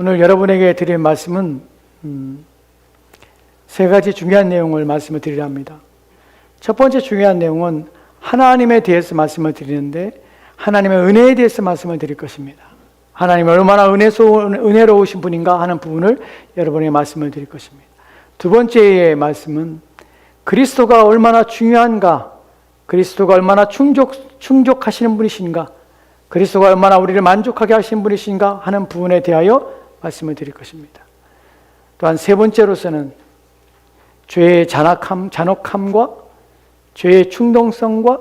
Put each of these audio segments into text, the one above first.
오늘 여러분에게 드릴 말씀은 세 가지 중요한 내용을 말씀을 드리려 합니다. 첫 번째 중요한 내용은 하나님에 대해서 말씀을 드리는데 하나님의 은혜에 대해서 말씀을 드릴 것입니다. 하나님이 얼마나 은혜로우신 분인가 하는 부분을 여러분에게 말씀을 드릴 것입니다. 두 번째의 말씀은 그리스도가 얼마나 중요한가, 그리스도가 얼마나 충족하시는 분이신가, 그리스도가 얼마나 우리를 만족하게 하시는 분이신가 하는 부분에 대하여 말씀을 드릴 것입니다. 또한 세 번째로서는 죄의 잔혹함과 죄의 충동성과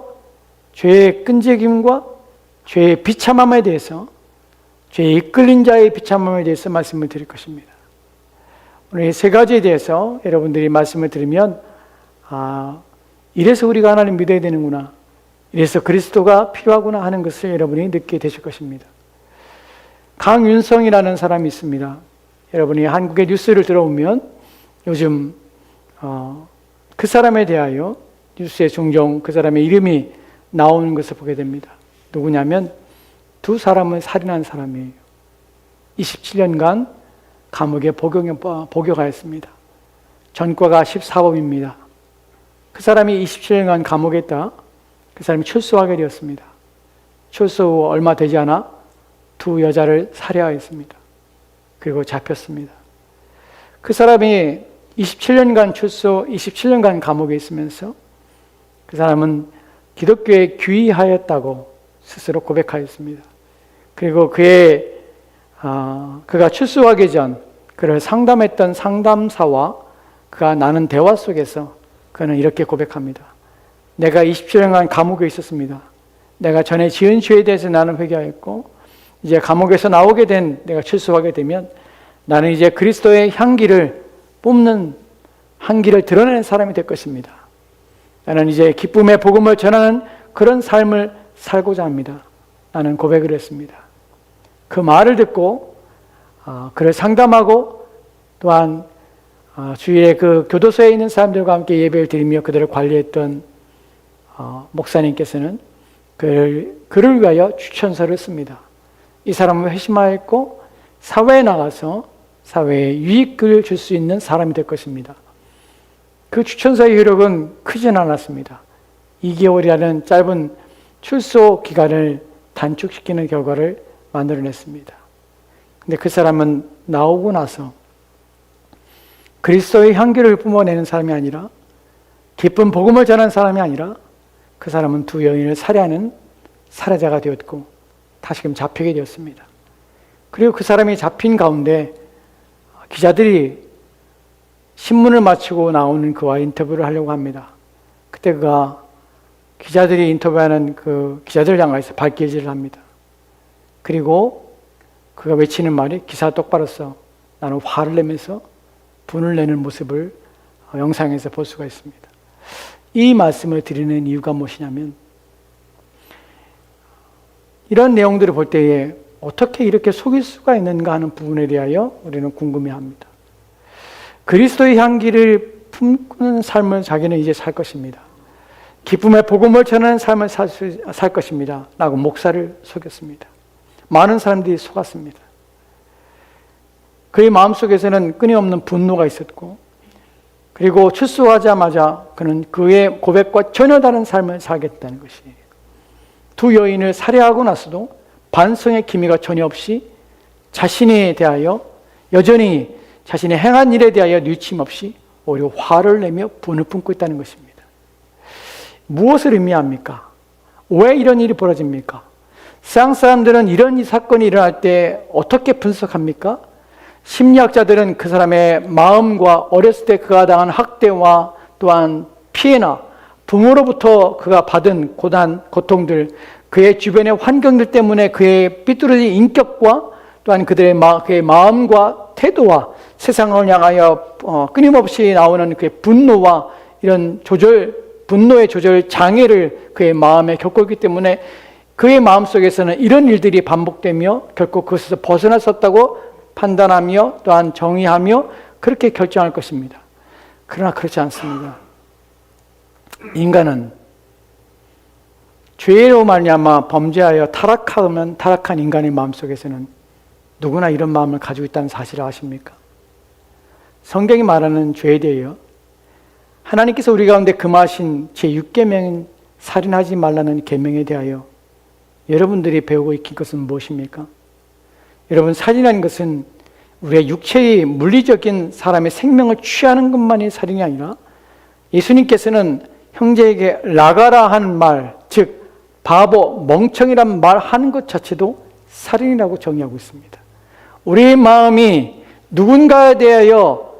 죄의 끈질김과 죄의 비참함에 대해서, 죄에 이끌린 자의 비참함에 대해서 말씀을 드릴 것입니다. 오늘 이 세 가지에 대해서 여러분들이 말씀을 들으면 이래서 우리가 하나님 믿어야 되는구나, 이래서 그리스도가 필요하구나 하는 것을 여러분이 느끼게 되실 것입니다. 강윤성이라는 사람이 있습니다. 여러분이 한국의 뉴스를 들어보면 요즘 그 사람에 대하여 뉴스에 종종 그 사람의 이름이 나오는 것을 보게 됩니다. 누구냐면 두 사람을 살인한 사람이에요. 27년간 감옥에 복역하였습니다. 전과가 14범입니다. 그 사람이 27년간 감옥에 있다 그 사람이 출소하게 되었습니다. 출소 후 얼마 되지 않아 두 여자를 살해하였습니다. 그리고 잡혔습니다. 그 사람이 27년간 27년간 감옥에 있으면서 그 사람은 기독교에 귀의하였다고 스스로 고백하였습니다. 그리고 그가 출소하기 전 그를 상담했던 상담사와 그가 나눈 대화 속에서 그는 이렇게 고백합니다. 내가 27년간 감옥에 있었습니다. 내가 전에 지은 죄에 대해서 나는 회개하였고 이제 감옥에서 나오게 된 내가 출소하게 되면 나는 이제 그리스도의 향기를 뿜는 향기를 드러내는 사람이 될 것입니다. 나는 이제 기쁨의 복음을 전하는 그런 삶을 살고자 합니다. 나는 고백을 했습니다. 그 말을 듣고 그를 상담하고 또한 주위에 그 교도소에 있는 사람들과 함께 예배를 드리며 그들을 관리했던 목사님께서는 그를 위하여 추천서를 씁니다. 이 사람은 회심하였고 사회에 나가서 사회에 유익을 줄 수 있는 사람이 될 것입니다. 그 추천서의 효력은 크진 않았습니다. 2개월이라는 짧은 출소 기간을 단축시키는 결과를 만들어냈습니다. 근데 그 사람은 나오고 나서 그리스도의 향기를 뿜어내는 사람이 아니라, 기쁜 복음을 전하는 사람이 아니라 그 사람은 두 여인을 살해하는 살해자가 되었고 다시금 잡히게 되었습니다. 그리고 그 사람이 잡힌 가운데 기자들이 신문을 마치고 나오는 그와 인터뷰를 하려고 합니다. 그때 그가 기자들이 인터뷰하는 그 기자들을 향해서 발길질을 합니다. 그리고 그가 외치는 말이 기사 똑바로 써. 나는 화를 내면서 분을 내는 모습을 영상에서 볼 수가 있습니다. 이 말씀을 드리는 이유가 무엇이냐면 이런 내용들을 볼 때에 어떻게 이렇게 속일 수가 있는가 하는 부분에 대하여 우리는 궁금해합니다. 그리스도의 향기를 품는 삶을 자기는 이제 살 것입니다. 기쁨의 복음을 전하는 삶을 살 것입니다. 라고 목사를 속였습니다. 많은 사람들이 속았습니다. 그의 마음속에서는 끊임없는 분노가 있었고 그리고 출소하자마자 그는 그의 고백과 전혀 다른 삶을 살겠다는 것이에요. 두 여인을 살해하고 나서도 반성의 기미가 전혀 없이 자신에 대하여 여전히 자신의 행한 일에 대하여 뉘침 없이 오히려 화를 내며 분을 품고 있다는 것입니다. 무엇을 의미합니까? 왜 이런 일이 벌어집니까? 세상 사람들은 이런 사건이 일어날 때 어떻게 분석합니까? 심리학자들은 그 사람의 마음과 어렸을 때 그가 당한 학대와 또한 피해나 부모로부터 그가 받은 고난, 고통들, 그의 주변의 환경들 때문에 그의 삐뚤어진 인격과 또한 그의 마음과 태도와 세상을 향하여 끊임없이 나오는 그의 분노와 이런 분노의 조절 장애를 그의 마음에 겪고 있기 때문에 그의 마음속에서는 이런 일들이 반복되며 결코 그것에서 벗어날 수 없다고 판단하며 또한 정의하며 그렇게 결정할 것입니다. 그러나 그렇지 않습니다. 인간은 죄로 말미암아 범죄하여 타락하면 타락한 인간의 마음속에서는 누구나 이런 마음을 가지고 있다는 사실을 아십니까? 성경이 말하는 죄에 대하여 하나님께서 우리 가운데 금하신 제6계명인 살인하지 말라는 계명에 대하여 여러분들이 배우고 익힌 것은 무엇입니까? 여러분, 살인하는 것은 우리의 육체의 물리적인 사람의 생명을 취하는 것만이 살인이 아니라 예수님께서는 형제에게 나가라 하는 말, 즉 바보, 멍청이란 말 하는 것 자체도 살인이라고 정의하고 있습니다. 우리의 마음이 누군가에 대하여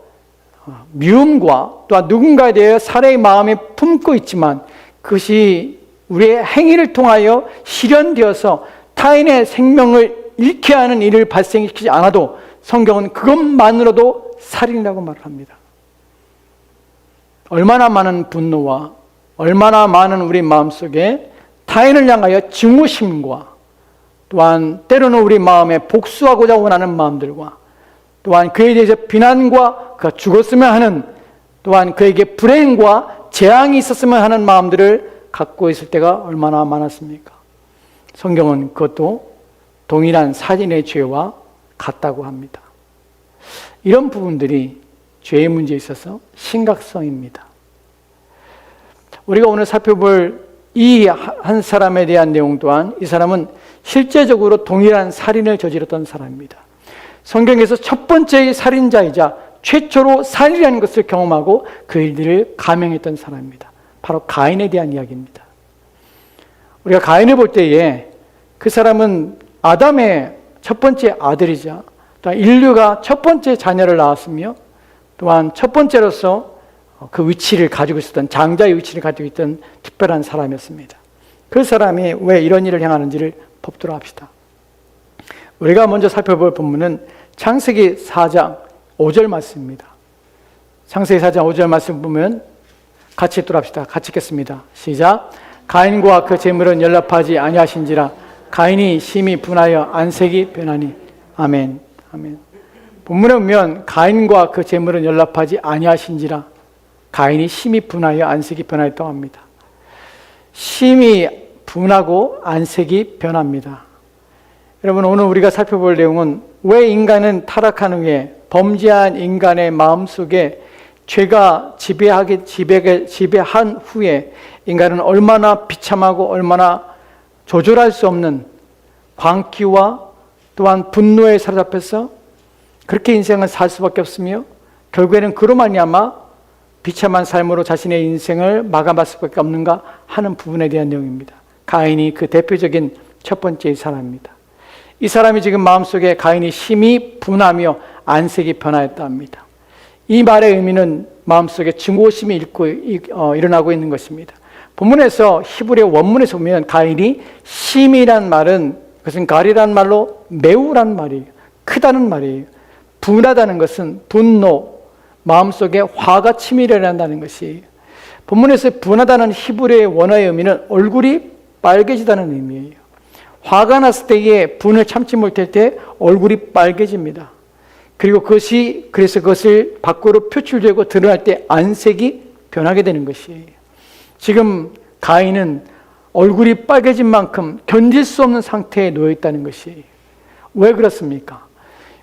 미움과 또한 누군가에 대하여 살해의 마음이 품고 있지만 그것이 우리의 행위를 통하여 실현되어서 타인의 생명을 잃게 하는 일을 발생시키지 않아도 성경은 그것만으로도 살인이라고 말을 합니다. 얼마나 많은 분노와 얼마나 많은 우리 마음속에 타인을 향하여 증오심과 또한 때로는 우리 마음에 복수하고자 원하는 마음들과 또한 그에 대해서 비난과 그가 죽었으면 하는 또한 그에게 불행과 재앙이 있었으면 하는 마음들을 갖고 있을 때가 얼마나 많았습니까? 성경은 그것도 동일한 살인의 죄와 같다고 합니다. 이런 부분들이 죄의 문제에 있어서 심각성입니다. 우리가 오늘 살펴볼 이 한 사람에 대한 내용 또한 이 사람은 실제적으로 동일한 살인을 저질렀던 사람입니다. 성경에서 첫 번째의 살인자이자 최초로 살인이라는 것을 경험하고 그 일들을 감행했던 사람입니다. 바로 가인에 대한 이야기입니다. 우리가 가인을 볼 때에 그 사람은 아담의 첫 번째 아들이자 또한 인류가 첫 번째 자녀를 낳았으며 또한 첫 번째로서 그 위치를 가지고 있었던 장자의 위치를 가지고 있던 특별한 사람이었습니다. 그 사람이 왜 이런 일을 행하는지를 법도록 합시다. 우리가 먼저 살펴볼 본문은 창세기 4장 5절 말씀입니다. 창세기 4장 5절 말씀 보면 같이 읽도록 합시다. 같이 읽겠습니다. 시작. 가인과 그 재물은 연락하지 아니하신지라 가인이 심히 분하여 안색이 변하니. 아멘. 아멘. 본문에 보면 가인과 그 재물은 연락하지 아니하신지라 가인이 심히 분하여 안색이 변하였다고 합니다. 심히 분하고 안색이 변합니다. 여러분, 오늘 우리가 살펴볼 내용은 왜 인간은 타락한 후에 범죄한 인간의 마음속에 죄가 지배한 후에 인간은 얼마나 비참하고 얼마나 조절할 수 없는 광기와 또한 분노에 사로잡혀서 그렇게 인생을 살 수밖에 없으며 결국에는 그로 말미암아 비참한 삶으로 자신의 인생을 마감할 수밖에 없는가 하는 부분에 대한 내용입니다. 가인이 그 대표적인 첫 번째 사람입니다. 이 사람이 지금 마음속에 가인이 심히 분하며 안색이 변하였다 합니다. 이 말의 의미는 마음속에 증오심이 일어나고 있는 것입니다. 본문에서 히브리 원문에서 보면 가인이 심이란 말은 그것은 가리란 말로 매우란 말이에요. 크다는 말이에요. 분하다는 것은 분노, 마음속에 화가 치밀어난다는 것이 본문에서 분하다는 히브리의 원어의 의미는 얼굴이 빨개지다는 의미예요. 화가 났을 때에 분을 참지 못할 때 얼굴이 빨개집니다. 그리고 그래서 그것을 밖으로 표출되고 드러날 때 안색이 변하게 되는 것이에요. 지금 가인은 얼굴이 빨개진 만큼 견딜 수 없는 상태에 놓여 있다는 것이에요. 왜 그렇습니까?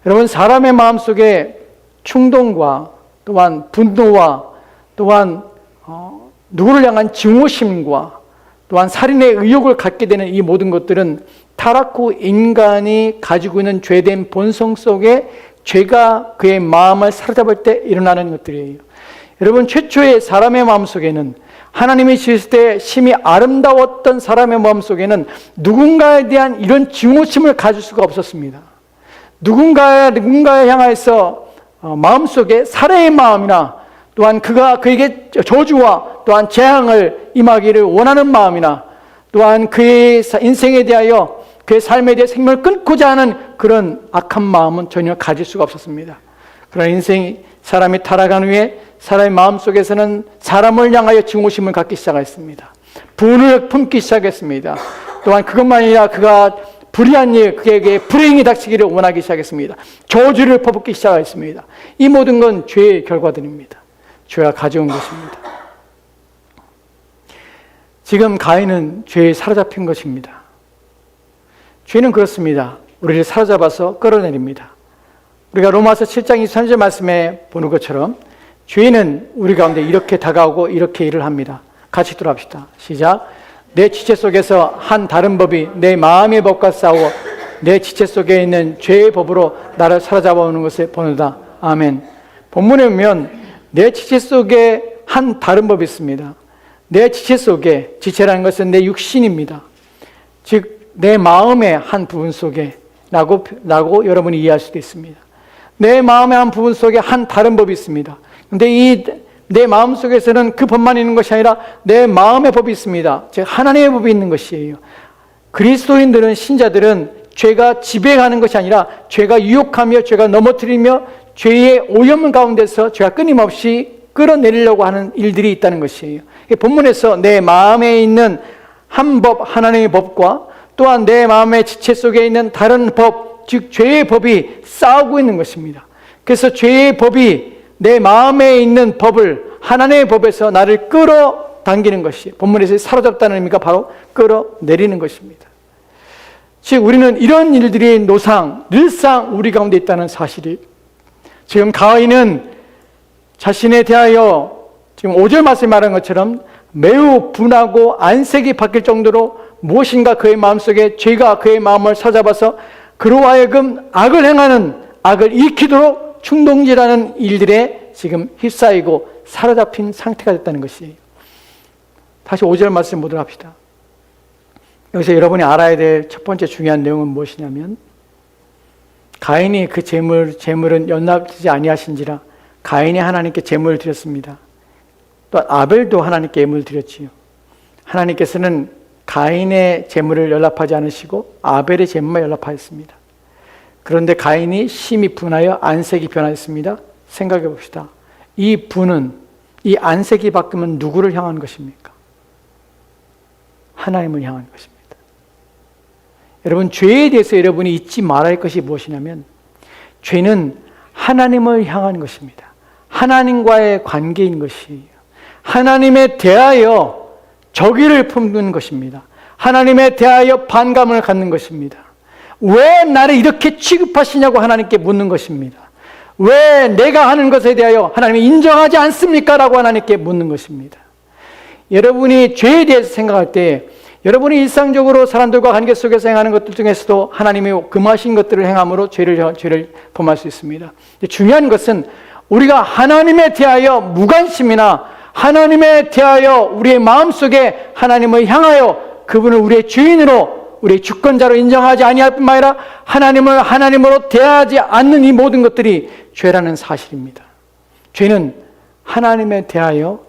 여러분, 사람의 마음속에 충동과 또한 분노와 또한 누구를 향한 증오심과 또한 살인의 의욕을 갖게 되는 이 모든 것들은 타락 후 인간이 가지고 있는 죄된 본성 속에 죄가 그의 마음을 사로잡을 때 일어나는 것들이에요. 여러분, 최초의 사람의 마음속에는 하나님이 지으실 때 심히 아름다웠던 사람의 마음속에는 누군가에 대한 이런 증오심을 가질 수가 없었습니다. 누군가에 향해서 마음속에 살해의 마음이나 또한 그가 그에게 저주와 또한 재앙을 임하기를 원하는 마음이나 또한 그의 인생에 대하여 그의 삶에 대해 생명을 끊고자 하는 그런 악한 마음은 전혀 가질 수가 없었습니다. 그러나 인생이 사람이 타락한 후에 사람의 마음속에서는 사람을 향하여 증오심을 갖기 시작했습니다. 분을 품기 시작했습니다. 또한 그것만 아니라 그가 불의한 일, 그에게 불행이 닥치기를 원하기 시작했습니다. 저주를 퍼붓기 시작했습니다. 이 모든 건 죄의 결과들입니다. 죄가 가져온 것입니다. 지금 가인은 죄에 사로잡힌 것입니다. 죄는 그렇습니다. 우리를 사로잡아서 끌어내립니다. 우리가 로마서 7장 23절 말씀에 보는 것처럼 죄는 우리 가운데 이렇게 다가오고 이렇게 일을 합니다. 같이 돌아합시다. 시작. 내 지체 속에서 한 다른 법이 내 마음의 법과 싸워 내 지체 속에 있는 죄의 법으로 나를 사로잡아 오는 것을 보노다. 아멘. 본문에 보면 내 지체 속에 한 다른 법이 있습니다. 내 지체 속에, 지체라는 것은 내 육신입니다. 즉 내 마음의 한 부분 속에 라고 여러분이 이해할 수도 있습니다. 내 마음의 한 부분 속에 한 다른 법이 있습니다. 근데 이 내 마음 속에서는 그 법만 있는 것이 아니라 내 마음의 법이 있습니다. 즉 하나님의 법이 있는 것이에요. 그리스도인들은, 신자들은 죄가 지배하는 것이 아니라 죄가 유혹하며 죄가 넘어뜨리며 죄의 오염 가운데서 죄가 끊임없이 끌어내리려고 하는 일들이 있다는 것이에요. 본문에서 내 마음에 있는 한 법, 하나님의 법과 또한 내 마음의 지체 속에 있는 다른 법, 즉 죄의 법이 싸우고 있는 것입니다. 그래서 죄의 법이 내 마음에 있는 법을 하나님의 법에서 나를 끌어당기는 것이, 본문에서 사로잡다는 의미가 바로 끌어내리는 것입니다. 즉 우리는 이런 일들이 늘상 우리 가운데 있다는 사실이, 지금 가인은 자신에 대하여 지금 5절 말씀에 말한 것처럼 매우 분하고 안색이 바뀔 정도로 무엇인가 그의 마음속에 죄가 그의 마음을 사로잡아서 그로 하여금 악을 행하는, 악을 익히도록 충동질하는 일들에 지금 휩싸이고 사로잡힌 상태가 됐다는 것이에요. 다시 5절 말씀 보도록 합시다. 여기서 여러분이 알아야 될 첫 번째 중요한 내용은 무엇이냐면, 가인이 그 제물은 연납되지 아니하신지라 가인이 하나님께 제물을 드렸습니다. 또 아벨도 하나님께 예물을 드렸지요. 하나님께서는 가인의 제물을 연납하지 않으시고 아벨의 제물만 연납하였습니다. 그런데 가인이 심히 분하여 안색이 변하였습니다. 생각해 봅시다. 이 분은, 이 안색이 바뀌면 누구를 향한 것입니까? 하나님을 향한 것입니다. 여러분, 죄에 대해서 여러분이 잊지 말아야 할 것이 무엇이냐면, 죄는 하나님을 향한 것입니다. 하나님과의 관계인 것이에요. 하나님에 대하여 적의를 품는 것입니다. 하나님에 대하여 반감을 갖는 것입니다. 왜 나를 이렇게 취급하시냐고 하나님께 묻는 것입니다. 왜 내가 하는 것에 대하여 하나님이 인정하지 않습니까? 라고 하나님께 묻는 것입니다. 여러분이 죄에 대해서 생각할 때, 여러분이 일상적으로 사람들과 관계 속에서 행하는 것들 중에서도 하나님이 금하신 것들을 행함으로 죄를 범할 수 있습니다. 중요한 것은 우리가 하나님에 대하여 무관심이나 하나님에 대하여 우리의 마음속에 하나님을 향하여 그분을 우리의 주인으로, 우리의 주권자로 인정하지 아니할 뿐만 아니라 하나님을 하나님으로 대하지 않는 이 모든 것들이 죄라는 사실입니다. 죄는 하나님에 대하여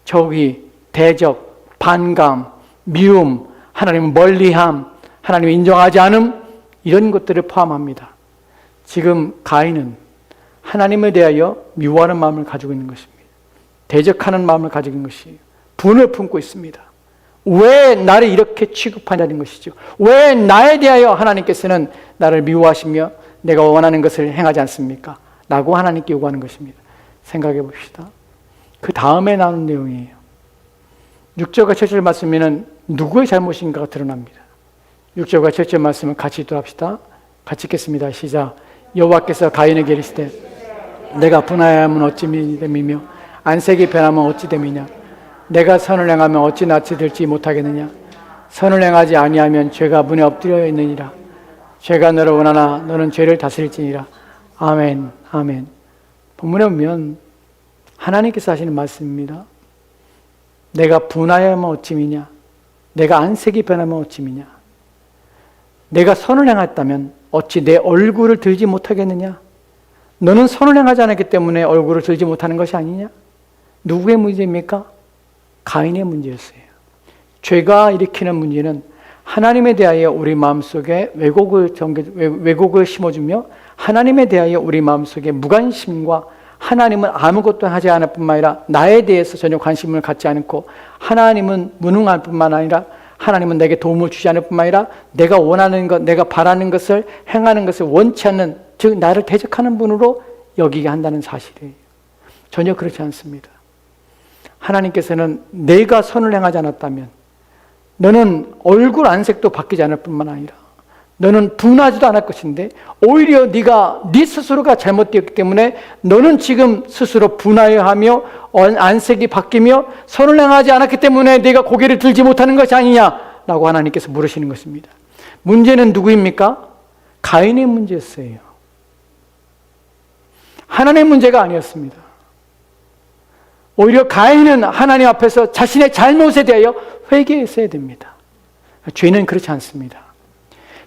적의, 대적, 반감, 미움, 하나님을 멀리함, 하나님을 인정하지 않음, 이런 것들을 포함합니다. 지금 가인은 하나님에 대하여 미워하는 마음을 가지고 있는 것입니다. 대적하는 마음을 가지고 있는 것이에요. 분을 품고 있습니다. 왜 나를 이렇게 취급하냐는 것이죠. 왜 나에 대하여 하나님께서는 나를 미워하시며 내가 원하는 것을 행하지 않습니까? 라고 하나님께 요구하는 것입니다. 생각해 봅시다. 그 다음에 나오는 내용이에요. 6절과 7절 말씀에는 누구의 잘못인가가 드러납니다. 6절과 7절 말씀을 같이 읽도록 같이 읽겠습니다. 시작. 여호와께서 가인에게 이르시되 내가 분하여하면 어찌 됨이며 안색이 변하면 어찌 됨이냐. 내가 선을 행하면 어찌 낯이 들지 못하겠느냐. 선을 행하지 아니하면 죄가 문에 엎드려 있느니라. 죄가 너를 원하나 너는 죄를 다스릴지니라. 아멘, 아멘. 본문에 보면 하나님께서 하시는 말씀입니다. 내가 분하여하면 어찌미냐. 내가 안색이 변하면 어찌미냐. 내가 선을 행했다면 어찌 내 얼굴을 들지 못하겠느냐. 너는 선을 행하지 않았기 때문에 얼굴을 들지 못하는 것이 아니냐. 누구의 문제입니까? 가인의 문제였어요. 죄가 일으키는 문제는 하나님에 대하여 우리 마음속에 왜곡을 심어주며 하나님에 대하여 우리 마음속에 무관심과 하나님은 아무것도 하지 않을 뿐만 아니라 나에 대해서 전혀 관심을 갖지 않고 하나님은 무능할 뿐만 아니라 하나님은 내게 도움을 주지 않을 뿐만 아니라 내가 원하는 것, 내가 바라는 것을 행하는 것을 원치 않는, 즉 나를 대적하는 분으로 여기게 한다는 사실이에요. 전혀 그렇지 않습니다. 하나님께서는 내가 선을 행하지 않았다면 너는 얼굴 안색도 바뀌지 않을 뿐만 아니라 너는 분하지도 않을 것인데 오히려 네 스스로가 잘못되었기 때문에 너는 지금 스스로 분하여하며 안색이 바뀌며 선을 행하지 않았기 때문에 네가 고개를 들지 못하는 것이 아니냐라고 하나님께서 물으시는 것입니다. 문제는 누구입니까? 가인의 문제였어요. 하나님의 문제가 아니었습니다. 오히려 가인은 하나님 앞에서 자신의 잘못에 대하여 회개했어야 됩니다. 죄는 그렇지 않습니다.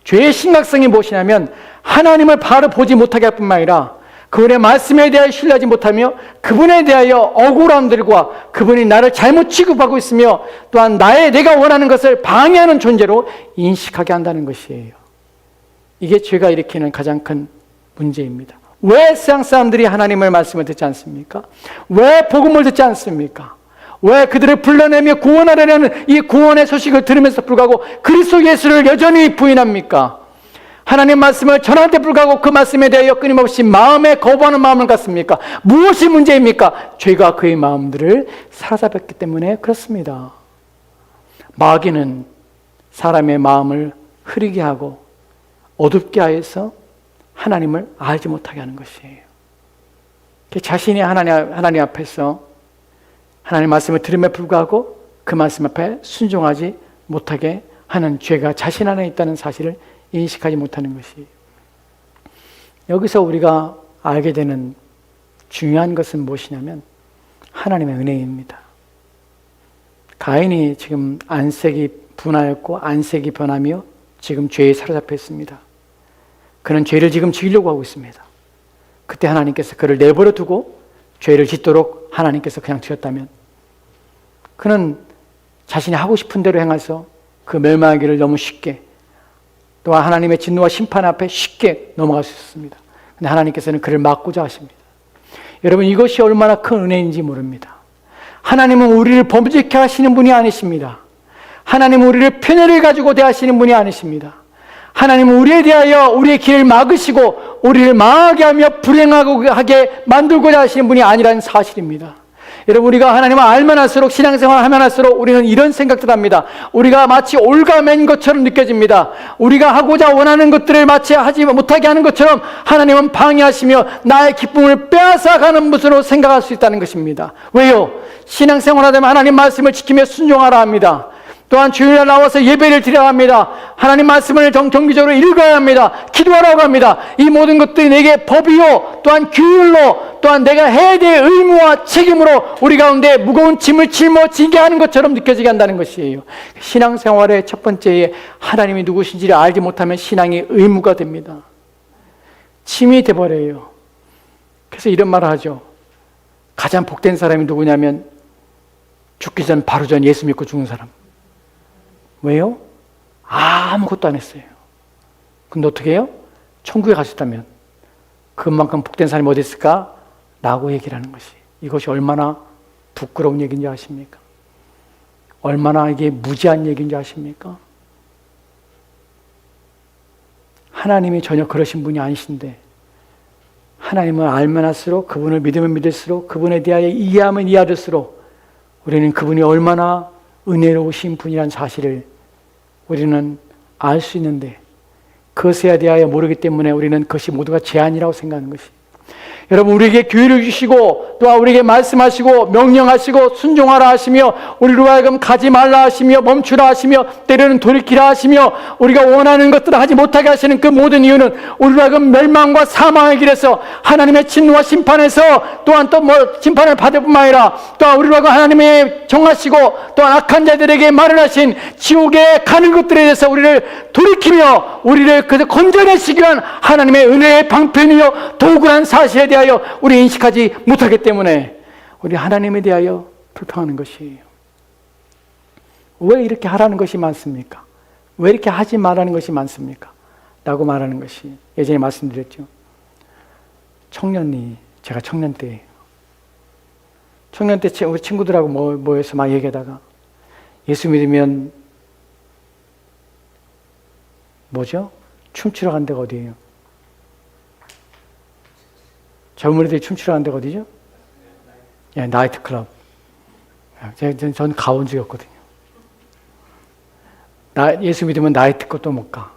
죄의 심각성이 무엇이냐면 하나님을 바로 보지 못하게 할 뿐만 아니라 그분의 말씀에 대하여 신뢰하지 못하며 그분에 대하여 억울함들과 그분이 나를 잘못 취급하고 있으며 또한 내가 원하는 것을 방해하는 존재로 인식하게 한다는 것이에요. 이게 죄가 일으키는 가장 큰 문제입니다. 왜 세상 사람들이 하나님의 말씀을 듣지 않습니까? 왜 복음을 듣지 않습니까? 왜 그들을 불러내며 구원하려는 이 구원의 소식을 들으면서 불구하고 그리스도 예수를 여전히 부인합니까? 하나님 말씀을 전할 때 불구하고 그 말씀에 대하여 끊임없이 마음에 거부하는 마음을 갖습니까? 무엇이 문제입니까? 죄가 그의 마음들을 사로잡았기 때문에 그렇습니다. 마귀는 사람의 마음을 흐리게 하고 어둡게 하여서 하나님을 알지 못하게 하는 것이에요. 자신이 하나님 앞에서 하나님 말씀을 들음에 불구하고 그 말씀 앞에 순종하지 못하게 하는 죄가 자신 안에 있다는 사실을 인식하지 못하는 것이에요. 여기서 우리가 알게 되는 중요한 것은 무엇이냐면 하나님의 은혜입니다. 가인이 지금 안색이 분하였고 안색이 변하며 지금 죄에 사로잡혀 있습니다. 그는 죄를 지금 지으려고 하고 있습니다. 그때 하나님께서 그를 내버려 두고 죄를 짓도록 하나님께서 그냥 두셨다면 그는 자신이 하고 싶은 대로 행해서 그 멸망의 길을 너무 쉽게 또한 하나님의 진노와 심판 앞에 쉽게 넘어갈 수 있었습니다. 그런데 하나님께서는 그를 막고자 하십니다. 여러분 이것이 얼마나 큰 은혜인지 모릅니다. 하나님은 우리를 범죄케 하시는 분이 아니십니다. 하나님은 우리를 편애를 가지고 대하시는 분이 아니십니다. 하나님은 우리에 대하여 우리의 길을 막으시고 우리를 망하게 하며 불행하게 만들고자 하시는 분이 아니라는 사실입니다. 여러분 우리가 하나님을 알면 할수록 신앙생활을 하면 할수록 우리는 이런 생각들 합니다. 우리가 마치 올가맨 것처럼 느껴집니다. 우리가 하고자 원하는 것들을 마치 하지 못하게 하는 것처럼 하나님은 방해하시며 나의 기쁨을 빼앗아가는 것으로 생각할 수 있다는 것입니다. 왜요? 신앙생활을 하려면 하나님 말씀을 지키며 순종하라 합니다. 또한 주일날 나와서 예배를 드려야 합니다. 하나님 말씀을 정기적으로 읽어야 합니다. 기도하라고 합니다. 이 모든 것들이 내게 법이요 또한 규율로 또한 내가 해야 될 의무와 책임으로 우리 가운데 무거운 짐을 짊어지게 하는 것처럼 느껴지게 한다는 것이에요. 신앙생활의 첫 번째에 하나님이 누구신지를 알지 못하면 신앙이 의무가 됩니다. 짐이 돼버려요. 그래서 이런 말을 하죠. 가장 복된 사람이 누구냐면 죽기 전 바로 전 예수 믿고 죽은 사람. 왜요? 아무것도 안 했어요. 근데 어떻게 해요? 천국에 가셨다면 그만큼 복된 사람이 어디 있을까? 라고 얘기를 하는 것이 이것이 얼마나 부끄러운 얘기인지 아십니까? 얼마나 이게 무지한 얘기인지 아십니까? 하나님이 전혀 그러신 분이 아니신데 하나님을 알면 할수록 그분을 믿으면 믿을수록 그분에 대하여 이해하면 이해할수록 우리는 그분이 얼마나 은혜로우신 분이라는 사실을 우리는 알 수 있는데 그것에 대하여 모르기 때문에 우리는 그것이 모두가 제한이라고 생각하는 것이 여러분 우리에게 기회를 주시고 또한 우리에게 말씀하시고 명령하시고 순종하라 하시며 우리로 하여금 가지 말라 하시며 멈추라 하시며 때로는 돌이키라 하시며 우리가 원하는 것들을 하지 못하게 하시는 그 모든 이유는 우리로 하여금 멸망과 사망의 길에서 하나님의 진노와 심판에서 또한 또 심판을 받을 뿐만 아니라 또한 우리로 하여금 하나님의 정하시고 또한 악한 자들에게 말을 하신 지옥에 가는 것들에 대해서 우리를 돌이키며 우리를 건져내시기 위한 하나님의 은혜의 방편이요 도구란 사실에 대하여 우리 인식하지 못하기 때문에 우리 하나님에 대하여 불평하는 것이에요. 왜 이렇게 하라는 것이 많습니까? 왜 이렇게 하지 말라는 것이 많습니까? 라고 말하는 것이 예전에 말씀드렸죠. 제가 청년 때 우리 친구들하고 모여서 막 얘기하다가 예수 믿으면 뭐죠? 춤추러 간 데가 어디예요? 젊은이들이 춤추러 간 데가 어디죠? 예, 나이트클럽. 전 가본 적이 없거든요. 예수 믿으면 나이트클럽도 못 가.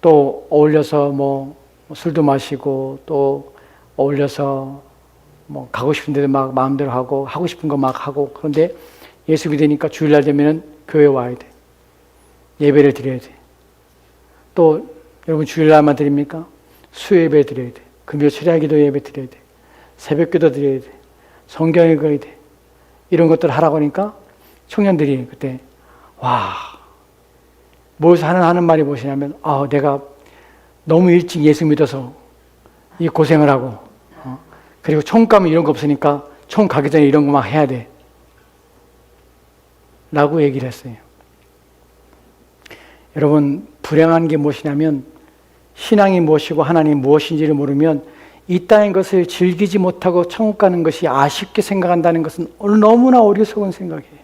또 어울려서 뭐 술도 마시고 또 어울려서 뭐 가고 싶은 데도 막 마음대로 하고 싶은 거 막 하고, 그런데 예수 믿으니까 주일날 되면은 교회 와야 돼. 예배를 드려야 돼. 또 여러분 주일날만 드립니까? 수요예배 드려야 돼. 금요 철야기도 예배 드려야 돼. 새벽기도 드려야 돼. 성경 읽어야 돼. 이런 것들을 하라고 하니까 청년들이 그때 무엇을 하는 말이 무엇이냐면, 내가 너무 일찍 예수 믿어서 이 고생을 하고, 그리고 총 가면 이런 거 없으니까 총 가기 전에 이런 거 막 해야 돼 라고 얘기를 했어요. 여러분, 불행한 게 무엇이냐면, 신앙이 무엇이고 하나님이 무엇인지를 모르면 이 땅의 것을 즐기지 못하고 천국 가는 것이 아쉽게 생각한다는 것은 너무나 어리석은 생각이에요.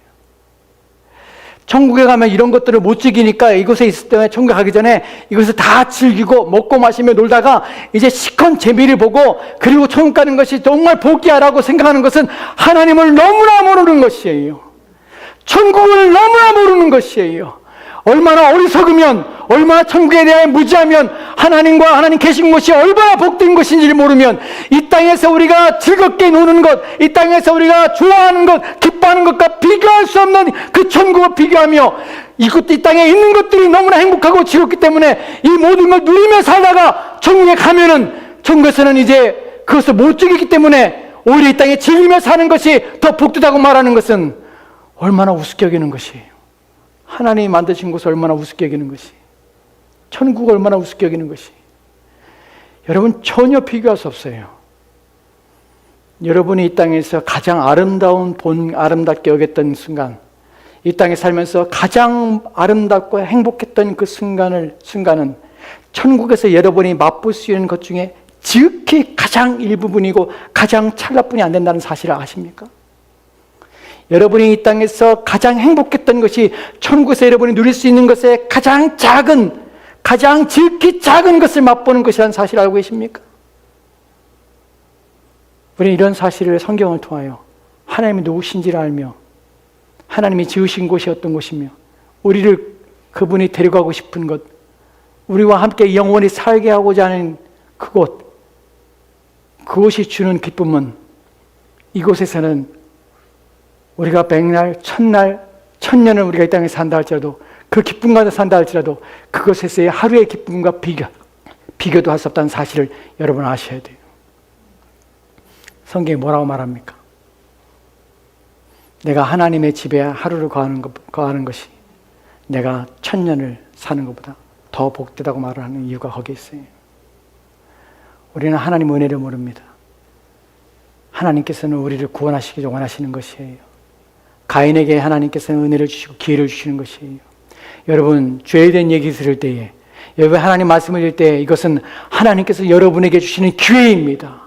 천국에 가면 이런 것들을 못 즐기니까 이곳에 있을 때 천국에 가기 전에 이것을 다 즐기고 먹고 마시며 놀다가 이제 시컨 재미를 보고, 그리고 천국 가는 것이 정말 복이야라고 생각하는 것은 하나님을 너무나 모르는 것이에요. 천국을 너무나 모르는 것이에요. 얼마나 어리석으면, 얼마나 천국에 대해 무지하면, 하나님과 하나님 계신 곳이 얼마나 복된 것인지를 모르면, 이 땅에서 우리가 즐겁게 노는 것, 이 땅에서 우리가 좋아하는 것, 기뻐하는 것과 비교할 수 없는 그 천국을 비교하며, 이 땅에 있는 것들이 너무나 행복하고 즐겁기 때문에 이 모든 걸 누리며 살다가 천국에 가면은, 천국에서는 이제 그것을 못 즐기기 때문에 오히려 이 땅에 즐기며 사는 것이 더 복되다고 말하는 것은 얼마나 우습게 여기는 것이에요. 하나님이 만드신 곳을 얼마나 우습게 여기는 것이, 천국을 얼마나 우습게 여기는 것이. 여러분, 전혀 비교할 수 없어요. 여러분이 이 땅에서 가장 아름답게 여겼던 순간, 이 땅에 살면서 가장 아름답고 행복했던 그 순간은 천국에서 여러분이 맛볼 수 있는 것 중에 지극히 가장 일부분이고 가장 찰나뿐이 안 된다는 사실을 아십니까? 여러분이 이 땅에서 가장 행복했던 것이 천국에서 여러분이 누릴 수 있는 것에 가장 지극히 작은 것을 맛보는 것이라는 사실을 알고 계십니까? 우리는 이런 사실을 성경을 통하여 하나님이 누구신지를 알며, 하나님이 지으신 곳이 어떤 곳이며, 우리를 그분이 데려가고 싶은 것, 우리와 함께 영원히 살게 하고자 하는 그곳이 주는 기쁨은, 이곳에서는 우리가 100날, 1000날, 1000년을 우리가 이 땅에 산다 할지라도, 그 기쁨 가운데 산다 할지라도 그것에서의 하루의 기쁨과 비교도 할 수 없다는 사실을 여러분 아셔야 돼요. 성경이 뭐라고 말합니까? 내가 하나님의 집에 하루를 거하는 것이 내가 1000년을 사는 것보다 더 복되다고 말을 하는 이유가 거기에 있어요. 우리는 하나님 은혜를 모릅니다. 하나님께서는 우리를 구원하시기 원하시는 것이에요. 가인에게 하나님께서는 은혜를 주시고 기회를 주시는 것이에요. 여러분, 죄에 대한 얘기 들을 때에, 여러분 하나님 말씀을 들을 때, 이것은 하나님께서 여러분에게 주시는 기회입니다.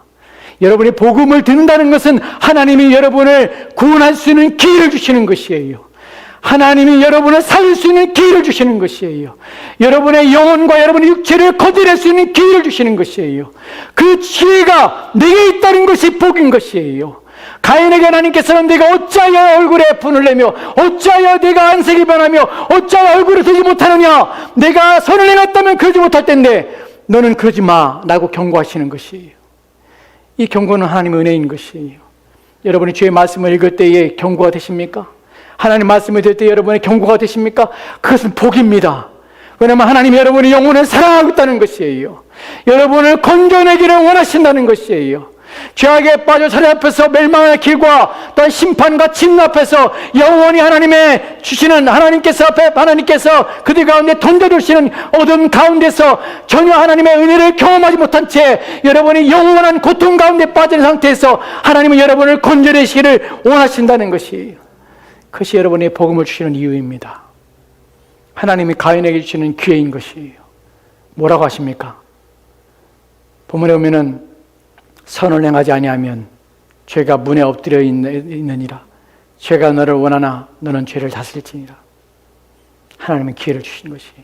여러분이 복음을 듣는다는 것은 하나님이 여러분을 구원할 수 있는 기회를 주시는 것이에요. 하나님이 여러분을 살릴 수 있는 기회를 주시는 것이에요. 여러분의 영혼과 여러분의 육체를 거둬낼 수 있는 기회를 주시는 것이에요. 그 기회가 내게 있다는 것이 복인 것이에요. 가인에게 하나님께서는 내가 어찌하여 얼굴에 분을 내며, 어찌하여 내가 안색이 변하며, 어찌하여 얼굴을 들지 못하느냐, 내가 선을 행했다면 그러지 못할 텐데 너는 그러지 마 라고 경고하시는 것이에요. 이 경고는 하나님의 은혜인 것이에요. 여러분이 주의 말씀을 읽을 때에 경고가 되십니까? 하나님 말씀을 들을 때 여러분의 경고가 되십니까? 그것은 복입니다. 왜냐하면 하나님이 여러분의 영혼을 사랑하고 있다는 것이에요. 여러분을 건져내기를 원하신다는 것이에요. 죄악에 빠져 자리 앞에서 멸망의 길과 또한 심판과 진노 앞에서 영원히 하나님의 주시는 하나님께서 그들 가운데 던져주시는 어둠 가운데서 전혀 하나님의 은혜를 경험하지 못한 채 여러분이 영원한 고통 가운데 빠진 상태에서 하나님은 여러분을 건져내시기를 원하신다는 것이에요. 그것이 여러분의 복음을 주시는 이유입니다. 하나님이 가인에게 주시는 기회인 것이에요. 뭐라고 하십니까? 본문에 보면은 선을 행하지 아니하면 죄가 문에 엎드려 있느니라. 죄가 너를 원하나 너는 죄를 다스릴지니라. 하나님은 기회를 주신 것이에요.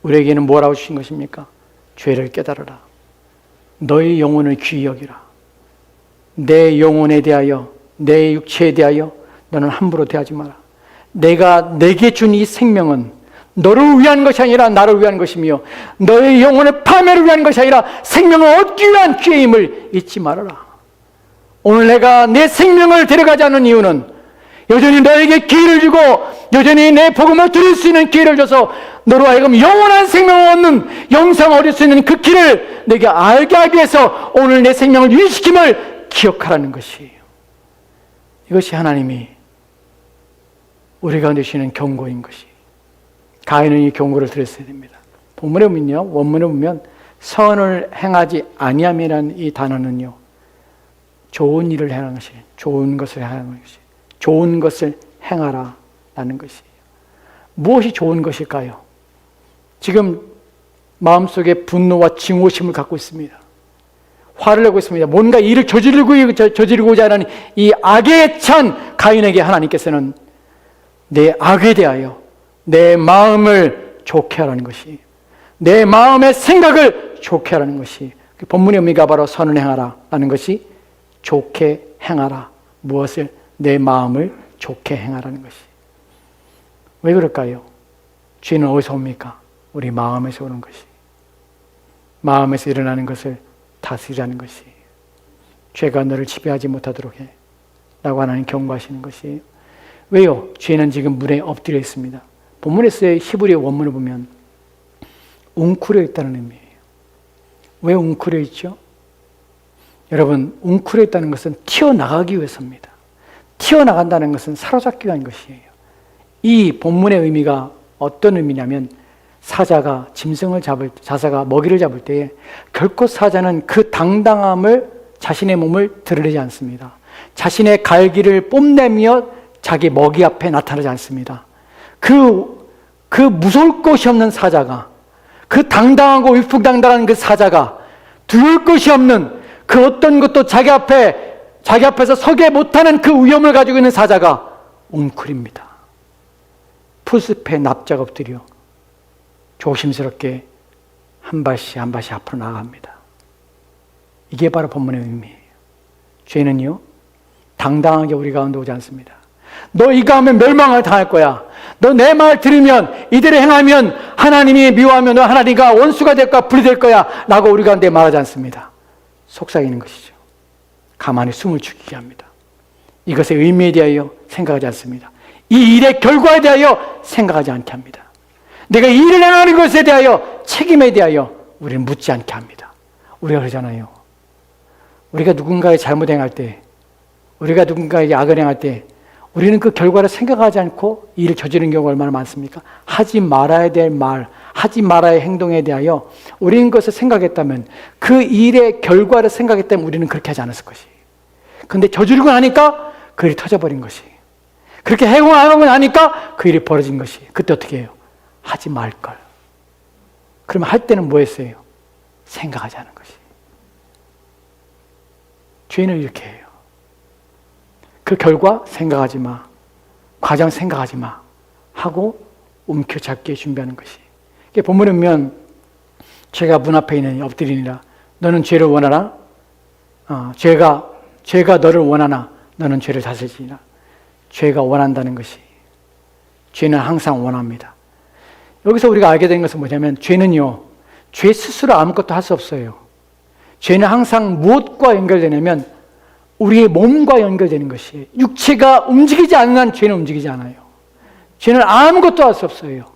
우리에게는 뭐라고 주신 것입니까? 죄를 깨달으라. 너의 영혼을 귀히 여기라. 내 영혼에 대하여, 내 육체에 대하여 너는 함부로 대하지 마라. 내가 내게 준 이 생명은 너를 위한 것이 아니라 나를 위한 것이며 너의 영혼의 파멸을 위한 것이 아니라 생명을 얻기 위한 기회임을 잊지 말아라. 오늘 내가 내 생명을 데려가지 않는 이유는 여전히 너에게 기회를 주고 여전히 내 복음을 들을 수 있는 기회를 줘서 너로 하여금 영원한 생명을 얻는 영생을 얻을 수 있는 그 길을 내게 알게 하기 위해서 오늘 내 생명을 유지시킴을 기억하라는 것이에요. 이것이 하나님이 우리 가운데 주시는 경고인 것이. 가인은 이 경고를 들었어야 됩니다. 본문에 보면요, 원문에 보면 선을 행하지 아니함이라는 이 단어는요, 좋은 일을 행하는 것이, 좋은 것을 행하는 것이, 좋은 것을 행하라 라는 것이에요. 무엇이 좋은 것일까요? 지금 마음속에 분노와 증오심을 갖고 있습니다. 화를 내고 있습니다. 뭔가 일을 저지르고자 하는 이 악에 찬 가인에게 하나님께서는 내 악에 대하여 내 마음을 좋게 하라는 것이, 내 마음의 생각을 좋게 하라는 것이, 본문의 의미가 바로 선을 행하라 라는 것이 좋게 행하라. 무엇을? 내 마음을 좋게 행하라는 것이. 왜 그럴까요? 죄는 어디서 옵니까? 우리 마음에서 오는 것이. 마음에서 일어나는 것을 다스리라는 것이. 죄가 너를 지배하지 못하도록 해 라고 하나님 경고하시는 것이에요. 왜요? 죄는 지금 물에 엎드려 있습니다. 본문에서의 히브리 원문을 보면 웅크려 있다는 의미예요. 왜 웅크려 있죠? 여러분, 웅크려 있다는 것은 튀어나가기 위해서입니다. 튀어나간다는 것은 사로잡기 위한 것이에요. 이 본문의 의미가 어떤 의미냐면 사자가 자사가 먹이를 잡을 때에 결코 사자는 그 당당함을 자신의 몸을 드러내지 않습니다. 자신의 갈기를 뽐내며 자기 먹이 앞에 나타나지 않습니다. 그 무서울 것이 없는 사자가, 그 당당하고 위풍당당한 그 사자가 두려울 것이 없는 그 어떤 것도 자기 앞에서 서게 못하는 그 위험을 가지고 있는 사자가 웅크립니다. 풀숲에 납작 엎드려 조심스럽게 한 발씩 한 발씩 앞으로 나아갑니다. 이게 바로 본문의 의미예요. 죄는요, 당당하게 우리 가운데 오지 않습니다. 너 이거 하면 멸망을 당할 거야. 너 내 말 들으면, 이대로 행하면 하나님이 미워하면 너 하나님과 원수가 될 거야, 분리될 거야 라고 우리 가운데 말하지 않습니다. 속삭이는 것이죠. 가만히 숨을 죽이게 합니다. 이것의 의미에 대하여 생각하지 않습니다. 이 일의 결과에 대하여 생각하지 않게 합니다. 내가 이 일을 행하는 것에 대하여, 책임에 대하여 우리는 묻지 않게 합니다. 우리가 그러잖아요. 우리가 누군가의 잘못 행할 때, 우리가 누군가에게 악을 행할 때 우리는 그 결과를 생각하지 않고 일을 저지르는 경우가 얼마나 많습니까? 하지 말아야 될 말, 하지 말아야 할 행동에 대하여 우리는 그것을 생각했다면, 그 일의 결과를 생각했다면 우리는 그렇게 하지 않았을 것이. 그런데 저지르고 나니까 그 일이 터져버린 것이. 그렇게 행동하고 나니까 그 일이 벌어진 것이. 그때 어떻게 해요? 하지 말걸. 그러면 할 때는 뭐 했어요? 생각하지 않은 것이. 죄는 이렇게 해요. 그 결과 생각하지 마, 과정 생각하지 마 하고 움켜잡기에 준비하는 것이. 본문에 보면 죄가 문 앞에 있는 엎드리니라. 너는 죄를 원하나? 죄가 너를 원하나? 너는 죄를 다스리라. 죄가 원한다는 것이. 죄는 항상 원합니다. 여기서 우리가 알게 되는 것은 뭐냐면, 죄는요, 죄 스스로 아무것도 할 수 없어요. 죄는 항상 무엇과 연결되냐면 우리의 몸과 연결되는 것이에요. 육체가 움직이지 않는 한 죄는 움직이지 않아요. 죄는 아무것도 할 수 없어요.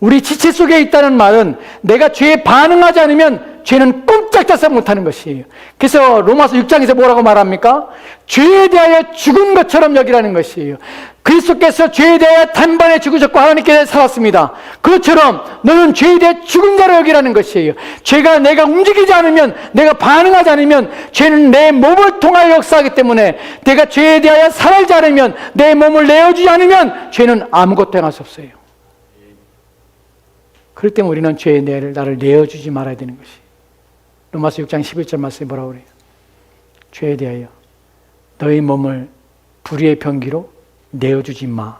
우리 지체 속에 있다는 말은 내가 죄에 반응하지 않으면 죄는 꼼짝달싹 못하는 것이에요. 그래서 로마서 6장에서 뭐라고 말합니까? 죄에 대하여 죽은 것처럼 여기라는 것이에요. 그리스도께서 죄에 대하여 단번에 죽으셨고 하나님께 살았습니다. 그것처럼 너는 죄에 대해 죽은 자로 여기라는 것이에요. 죄가 내가 움직이지 않으면, 내가 반응하지 않으면 죄는 내 몸을 통하여 역사하기 때문에, 내가 죄에 대하여 살지 않으면, 내 몸을 내어주지 않으면 죄는 아무것도 행할 수 없어요. 그럴 때문에 우리는 죄의 나를 내어주지 말아야 되는 것이. 로마서 6장 11절 말씀에 뭐라고 그래요? 죄에 대하여 너희 몸을 불의의 병기로 내어주지 마.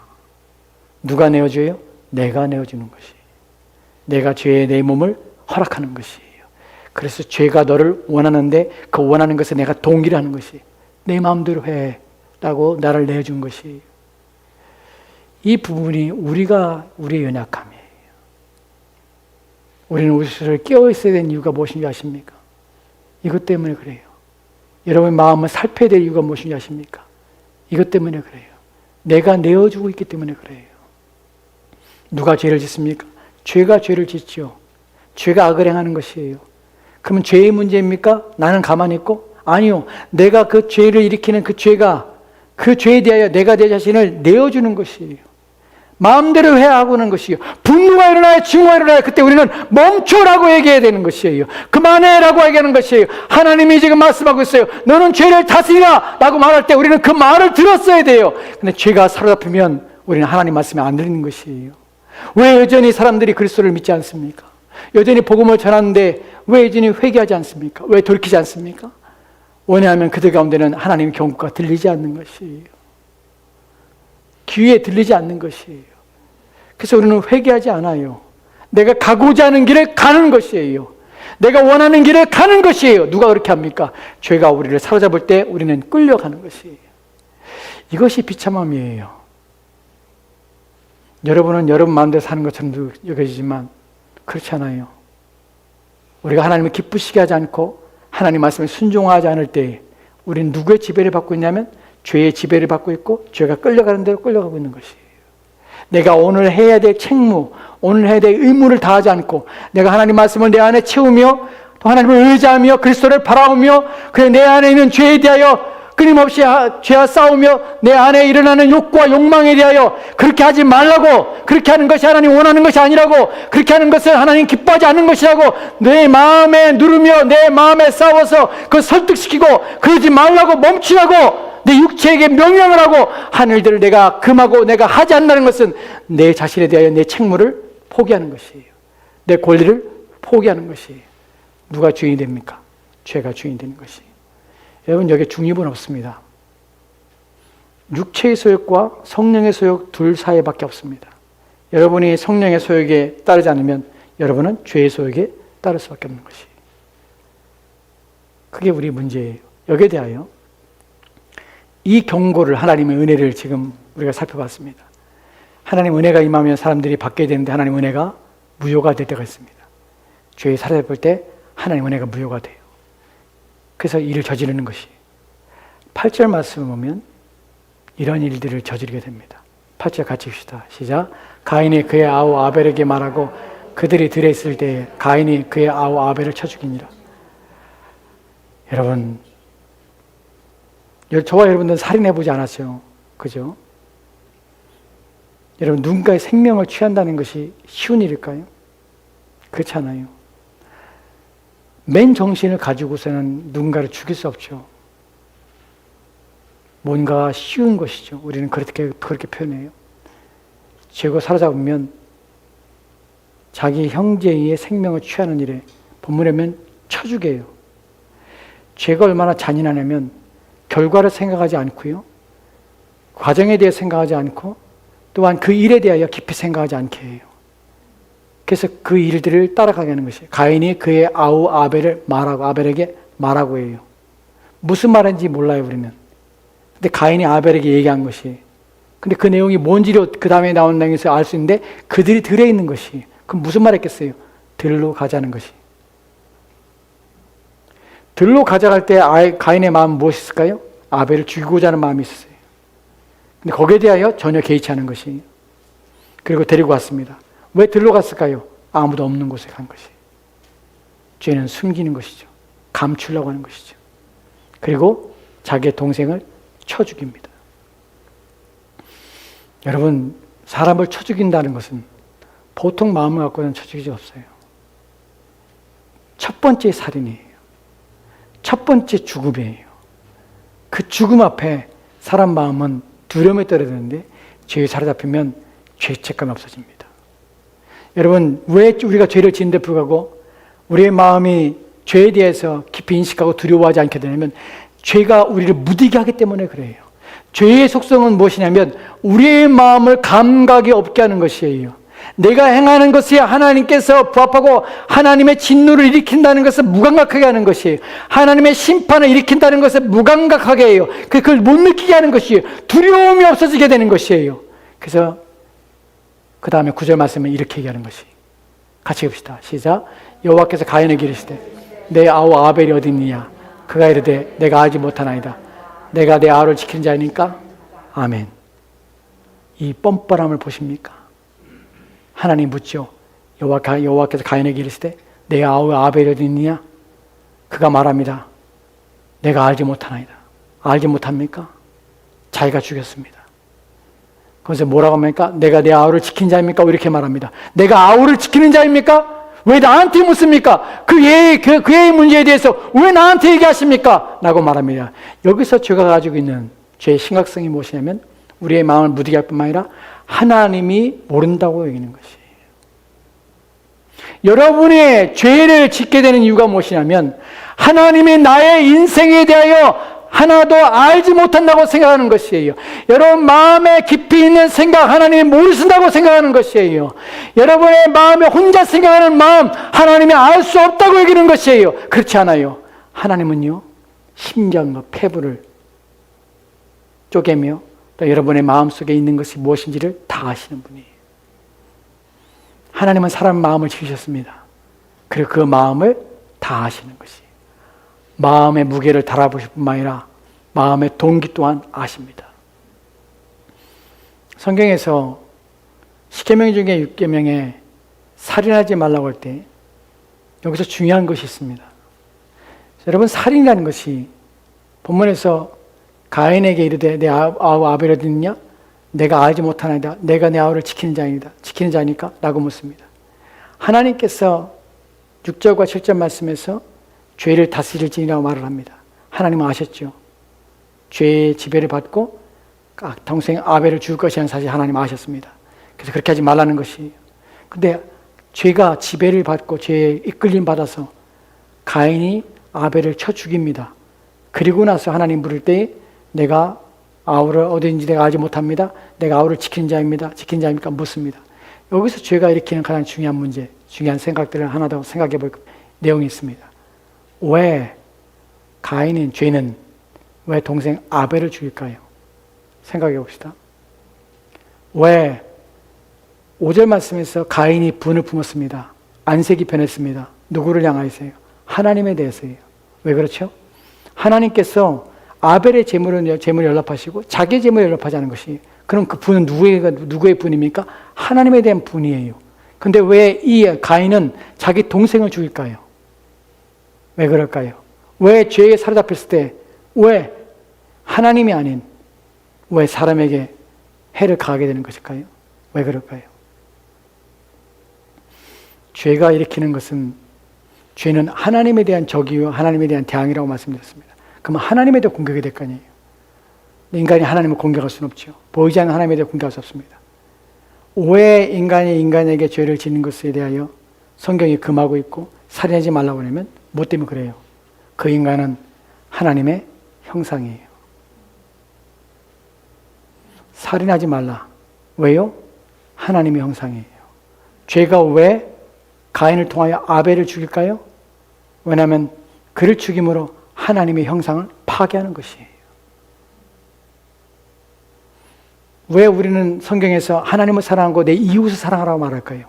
누가 내어줘요? 내가 내어주는 것이. 내가 죄에 내 몸을 허락하는 것이에요. 그래서 죄가 너를 원하는데 그 원하는 것에 내가 동의를 하는 것이. 내 마음대로 해 라고 나를 내어준 것이. 이 부분이 우리의 연약함이에요. 우리는 우리 스스로를 깨어 있어야 되는 이유가 무엇인지 아십니까? 이것 때문에 그래요. 여러분의 마음을 살펴야 될 이유가 무엇인지 아십니까? 이것 때문에 그래요. 내가 내어주고 있기 때문에 그래요. 누가 죄를 짓습니까? 죄가 죄를 짓죠. 죄가 악을 행하는 것이에요. 그러면 죄의 문제입니까? 나는 가만히 있고? 아니요. 내가 그 죄를 일으키는 그 죄가, 그 죄에 대하여 내가 내 자신을 내어주는 것이에요. 마음대로 해야 하고는 것이요. 분노가 일어나요. 증오가 일어나요. 그때 우리는 멈춰라고 얘기해야 되는 것이에요. 그만해라고 얘기하는 것이에요. 하나님이 지금 말씀하고 있어요. 너는 죄를 다스리라 라고 말할 때 우리는 그 말을 들었어야 돼요. 근데 죄가 사로잡히면 우리는 하나님 말씀에 안 들리는 것이에요. 왜 여전히 사람들이 그리스도를 믿지 않습니까? 여전히 복음을 전하는데 왜 여전히 회개하지 않습니까? 왜 돌이키지 않습니까? 왜냐하면 그들 가운데는 하나님의 경고가 들리지 않는 것이에요. 귀에 들리지 않는 것이에요. 그래서 우리는 회개하지 않아요. 내가 가고자 하는 길을 가는 것이에요. 내가 원하는 길을 가는 것이에요. 누가 그렇게 합니까? 죄가 우리를 사로잡을 때 우리는 끌려가는 것이에요. 이것이 비참함이에요. 여러분은 여러분 마음대로 사는 것처럼 여겨지지만 그렇지 않아요. 우리가 하나님을 기쁘시게 하지 않고 하나님 말씀에 순종하지 않을 때 우리는 누구의 지배를 받고 있냐면 죄의 지배를 받고 있고 죄가 끌려가는 대로 끌려가고 있는 것이에요. 내가 오늘 해야 될 책무, 오늘 해야 될 의무를 다하지 않고 내가 하나님 말씀을 내 안에 채우며 또 하나님을 의지하며 그리스도를 바라오며 그래 내 안에 있는 죄에 대하여 끊임없이 죄와 싸우며 내 안에 일어나는 욕구와 욕망에 대하여 그렇게 하지 말라고, 그렇게 하는 것이 하나님 원하는 것이 아니라고, 그렇게 하는 것은 하나님 기뻐하지 않는 것이라고 내 마음에 누르며 내 마음에 싸워서 그걸 설득시키고 그러지 말라고 멈추라고 내 육체에게 명령을 하고 하는 일들을 내가 금하고 내가 하지 않는다는 것은 내 자신에 대하여 내 책무를 포기하는 것이에요. 내 권리를 포기하는 것이에요. 누가 주인이 됩니까? 죄가 주인이 되는 것이에요. 여러분 여기에 중립은 없습니다. 육체의 소욕과 성령의 소욕 둘 사이밖에 없습니다. 여러분이 성령의 소욕에 따르지 않으면 여러분은 죄의 소욕에 따를 수밖에 없는 것이에요. 그게 우리 문제예요. 여기에 대하여 이 경고를 하나님의 은혜를 지금 우리가 살펴봤습니다. 하나님 은혜가 임하면 사람들이 받게 되는데 하나님 은혜가 무효가 될 때가 있습니다. 죄에 사로잡을 때 하나님 은혜가 무효가 돼요. 그래서 일을 저지르는 것이 8절 말씀을 보면 이런 일들을 저지르게 됩니다. 8절 같이 읽읍시다. 시작. 가인이 그의 아우 아벨에게 말하고 그들이 들에 있을 때 가인이 그의 아우 아벨을 쳐 죽이니라. 여러분 저와 여러분들은 살인해보지 않았어요. 그죠? 여러분 누군가의 생명을 취한다는 것이 쉬운 일일까요? 그렇지 않아요. 맨 정신을 가지고서는 누군가를 죽일 수 없죠. 뭔가 쉬운 것이죠. 우리는 그렇게 표현해요. 죄가 사로잡으면 자기 형제의 생명을 취하는 일에 본문에 보면 쳐 죽여요. 죄가 얼마나 잔인하냐면 결과를 생각하지 않고요. 과정에 대해 생각하지 않고 또한 그 일에 대하여 깊이 생각하지 않게 해요. 그래서 그 일들을 따라가게 하는 것이에요. 가인이 그의 아우 아벨에게 말하고 해요. 무슨 말인지 몰라요 우리는. 근데 가인이 아벨에게 얘기한 것이, 근데 그 내용이 뭔지를 그 다음에 나온 내용에서 알 수 있는데 그들이 들에 있는 것이, 그럼 무슨 말 했겠어요? 들로 가자는 것이. 들로 가져갈 때 가인의 마음은 무엇이었을까요? 아벨을 죽이고자 하는 마음이 있었어요. 근데 거기에 대하여 전혀 개의치 않은 것이. 그리고 데리고 갔습니다. 왜 들로 갔을까요? 아무도 없는 곳에 간 것이. 죄는 숨기는 것이죠. 감추려고 하는 것이죠. 그리고 자기의 동생을 쳐 죽입니다. 여러분, 사람을 쳐 죽인다는 것은 보통 마음을 갖고는 쳐 죽이지 없어요. 첫 번째 살인이에요. 첫 번째 죽음이에요. 그 죽음 앞에 사람 마음은 두려움에 떨어지는데 죄에 사로잡히면 죄책감이 없어집니다. 여러분, 왜 우리가 죄를 짓는데 불구하고 우리의 마음이 죄에 대해서 깊이 인식하고 두려워하지 않게 되냐면 죄가 우리를 무디게 하기 때문에 그래요. 죄의 속성은 무엇이냐면 우리의 마음을 감각이 없게 하는 것이에요. 내가 행하는 것이 하나님께서 부합하고 하나님의 진노를 일으킨다는 것을 무감각하게 하는 것이에요. 하나님의 심판을 일으킨다는 것을 무감각하게 해요. 그걸 못 느끼게 하는 것이에요. 두려움이 없어지게 되는 것이에요. 그래서 그 다음에 9절 말씀은 이렇게 얘기하는 것이, 같이 봅시다. 시작. 여호와께서 가인에게 이르시되 내 아우 아벨이 어디 있느냐? 그가 이르되 내가 알지 못하나이다. 내가 내 아우를 지키는 자니까. 아멘. 이 뻔뻔함을 보십니까? 하나님 묻죠. 여호와께서 가인에게 이르시되 내 아우 아벨이 어디 있느냐? 그가 말합니다. 내가 알지 못하나이다. 알지 못합니까? 자기가 죽였습니다. 그래서 뭐라고 합니까? 내가 내 아우를 지킨 자입니까? 왜 이렇게 말합니다. 내가 아우를 지키는 자입니까? 왜 나한테 묻습니까? 그의 문제에 대해서 왜 나한테 얘기하십니까? 라고 말합니다. 여기서 죄가 가지고 있는 죄의 심각성이 무엇이냐면 우리의 마음을 무디게 할 뿐만 아니라 하나님이 모른다고 여기는 것이에요. 여러분이 죄를 짓게 되는 이유가 무엇이냐면 하나님이 나의 인생에 대하여 하나도 알지 못한다고 생각하는 것이에요. 여러분 마음에 깊이 있는 생각 하나님이 모르신다고 생각하는 것이에요. 여러분의 마음에 혼자 생각하는 마음 하나님이 알 수 없다고 여기는 것이에요. 그렇지 않아요. 하나님은요 심장과 폐부를 쪼개며 또 여러분의 마음속에 있는 것이 무엇인지를 다 아시는 분이에요. 하나님은 사람 마음을 지으셨습니다. 그리고 그 마음을 다 아시는 것이에요. 마음의 무게를 달아보실 뿐만 아니라 마음의 동기 또한 아십니다. 성경에서 10계명 중에 6계명에 살인하지 말라고 할 때 여기서 중요한 것이 있습니다. 여러분 살인이라는 것이 본문에서 가인에게 이르되 내 아우 아벨이 어디 있느냐? 내가 알지 못하나이다. 내가 내 아우를 지키는 자이다. 지키는 자니까? 라고 묻습니다. 하나님께서 6절과 7절 말씀에서 죄를 다스릴지니라고 말을 합니다. 하나님은 아셨죠. 죄의 지배를 받고 동생 아벨을 죽을 것이라는 사실 하나님 아셨습니다. 그래서 그렇게 하지 말라는 것이에요. 근데 죄가 지배를 받고 죄에 이끌림 받아서 가인이 아벨을 쳐 죽입니다. 그리고 나서 하나님 부를 때 내가 아우를 어디인지 내가 알지 못합니다. 내가 아우를 지키는 자입니다. 지키는 자입니까? 묻습니다. 여기서 죄가 일으키는 가장 중요한 문제, 중요한 생각들을 하나 더 생각해 볼 내용이 있습니다. 왜 가인인 죄는 왜 동생 아벨을 죽일까요? 생각해 봅시다. 왜 5절 말씀에서 가인이 분을 품었습니다. 안색이 변했습니다. 누구를 향하여서요? 하나님에 대해서요. 왜 그렇죠? 하나님께서 아벨의 재물을 연락하시고 자기의 재물을 연락하지 것이 그럼 그 분은 누구의 분입니까? 하나님에 대한 분이에요. 근데 왜 이 가인은 자기 동생을 죽일까요? 왜 그럴까요? 왜 죄에 사로잡혔을 때 왜 하나님이 아닌 왜 사람에게 해를 가하게 되는 것일까요? 왜 그럴까요? 죄가 일으키는 것은 죄는 하나님에 대한 적이요 하나님에 대한 대항이라고 말씀드렸습니다. 그러면 하나님에 대해 공격이 될 거 아니에요. 인간이 하나님을 공격할 수는 없죠. 보이지 않는 하나님에 대해 공격할 수 없습니다. 왜 인간이 인간에게 죄를 짓는 것에 대하여 성경이 금하고 있고 살인하지 말라고 하냐면 뭐 때문에 그래요? 그 인간은 하나님의 형상이에요. 살인하지 말라. 왜요? 하나님의 형상이에요. 죄가 왜 가인을 통하여 아벨을 죽일까요? 왜냐하면 그를 죽임으로 하나님의 형상을 파괴하는 것이에요. 왜 우리는 성경에서 하나님을 사랑하고 내 이웃을 사랑하라고 말할까요?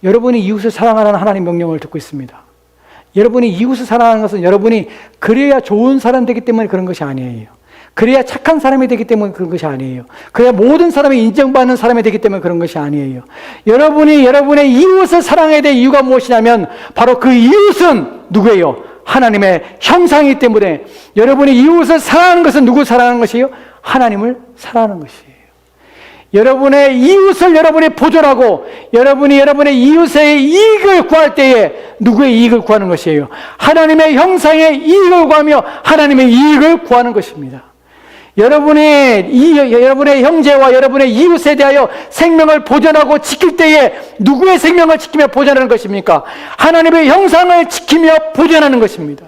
여러분이 이웃을 사랑하라는 하나님 명령을 듣고 있습니다. 여러분이 이웃을 사랑하는 것은 여러분이 그래야 좋은 사람 되기 때문에 그런 것이 아니에요. 그래야 착한 사람이 되기 때문에 그런 것이 아니에요. 그래야 모든 사람이 인정받는 사람이 되기 때문에 그런 것이 아니에요. 여러분이 여러분의 이웃을 사랑해야 될 이유가 무엇이냐면 바로 그 이웃은 누구예요? 하나님의 형상이기 때문에 여러분이 이웃을 사랑하는 것은 누구 사랑하는 것이에요? 하나님을 사랑하는 것이에요. 여러분의 이웃을 여러분이 보존하고 여러분이 여러분의 이웃의 이익을 구할 때에 누구의 이익을 구하는 것이에요? 하나님의 형상의 이익을 구하며 하나님의 이익을 구하는 것입니다. 여러분의 형제와 여러분의 이웃에 대하여 생명을 보존하고 지킬 때에 누구의 생명을 지키며 보존하는 것입니까? 하나님의 형상을 지키며 보존하는 것입니다.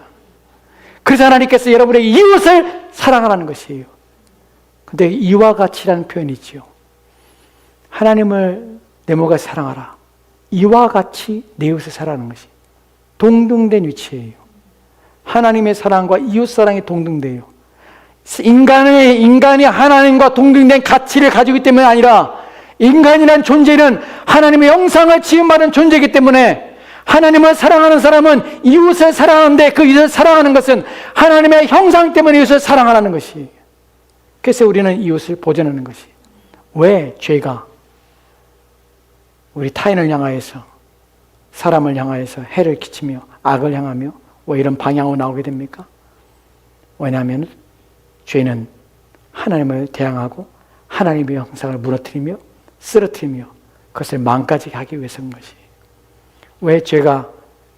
그래서 하나님께서 여러분의 이웃을 사랑하라는 것이에요. 근데 이와 같이라는 표현이 있죠. 하나님을 내 몸과 사랑하라. 이와 같이 내 이웃을 사랑하는 것이 동등된 위치예요. 하나님의 사랑과 이웃 사랑이 동등돼요. 인간이 하나님과 동등된 가치를 가지고 있기 때문이 아니라 인간이란 존재는 하나님의 형상을 지음받은 존재이기 때문에 하나님을 사랑하는 사람은 이웃을 사랑하는데 그 이웃을 사랑하는 것은 하나님의 형상 때문에 이웃을 사랑하라는 것이. 그래서 우리는 이웃을 보존하는 것이. 왜 죄가 우리 타인을 향하여서 사람을 향하여서 해를 끼치며 악을 향하며 왜 이런 방향으로 나오게 됩니까? 왜냐하면 죄는 하나님을 대항하고 하나님의 형상을 무너뜨리며 쓰러뜨리며 그것을 망가지게 하기 위해서인 것이. 왜 죄가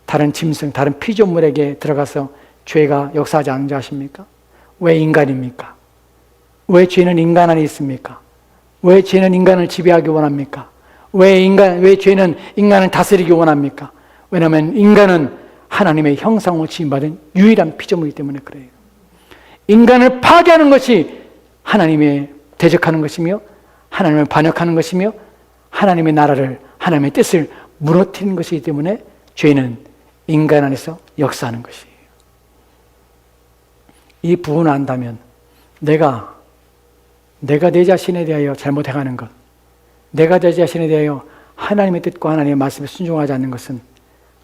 다른 짐승, 다른 피조물에게 들어가서 죄가 역사하지 않는지 아십니까? 왜 인간입니까? 왜 죄는 인간 안에 있습니까? 왜 죄는 인간을 지배하기 원합니까? 왜 죄는 인간을 다스리기 원합니까? 왜냐하면 인간은 하나님의 형상으로 지음받은 유일한 피조물이기 때문에 그래요. 인간을 파괴하는 것이 하나님의 대적하는 것이며 하나님을 반역하는 것이며 하나님의 나라를, 하나님의 뜻을 무너뜨리는 것이기 때문에 죄는 인간 안에서 역사하는 것이에요. 이 부분을 안다면 내가 내 자신에 대하여 잘못해가는 것, 내가 내 자신에 대하여 하나님의 뜻과 하나님의 말씀에 순종하지 않는 것은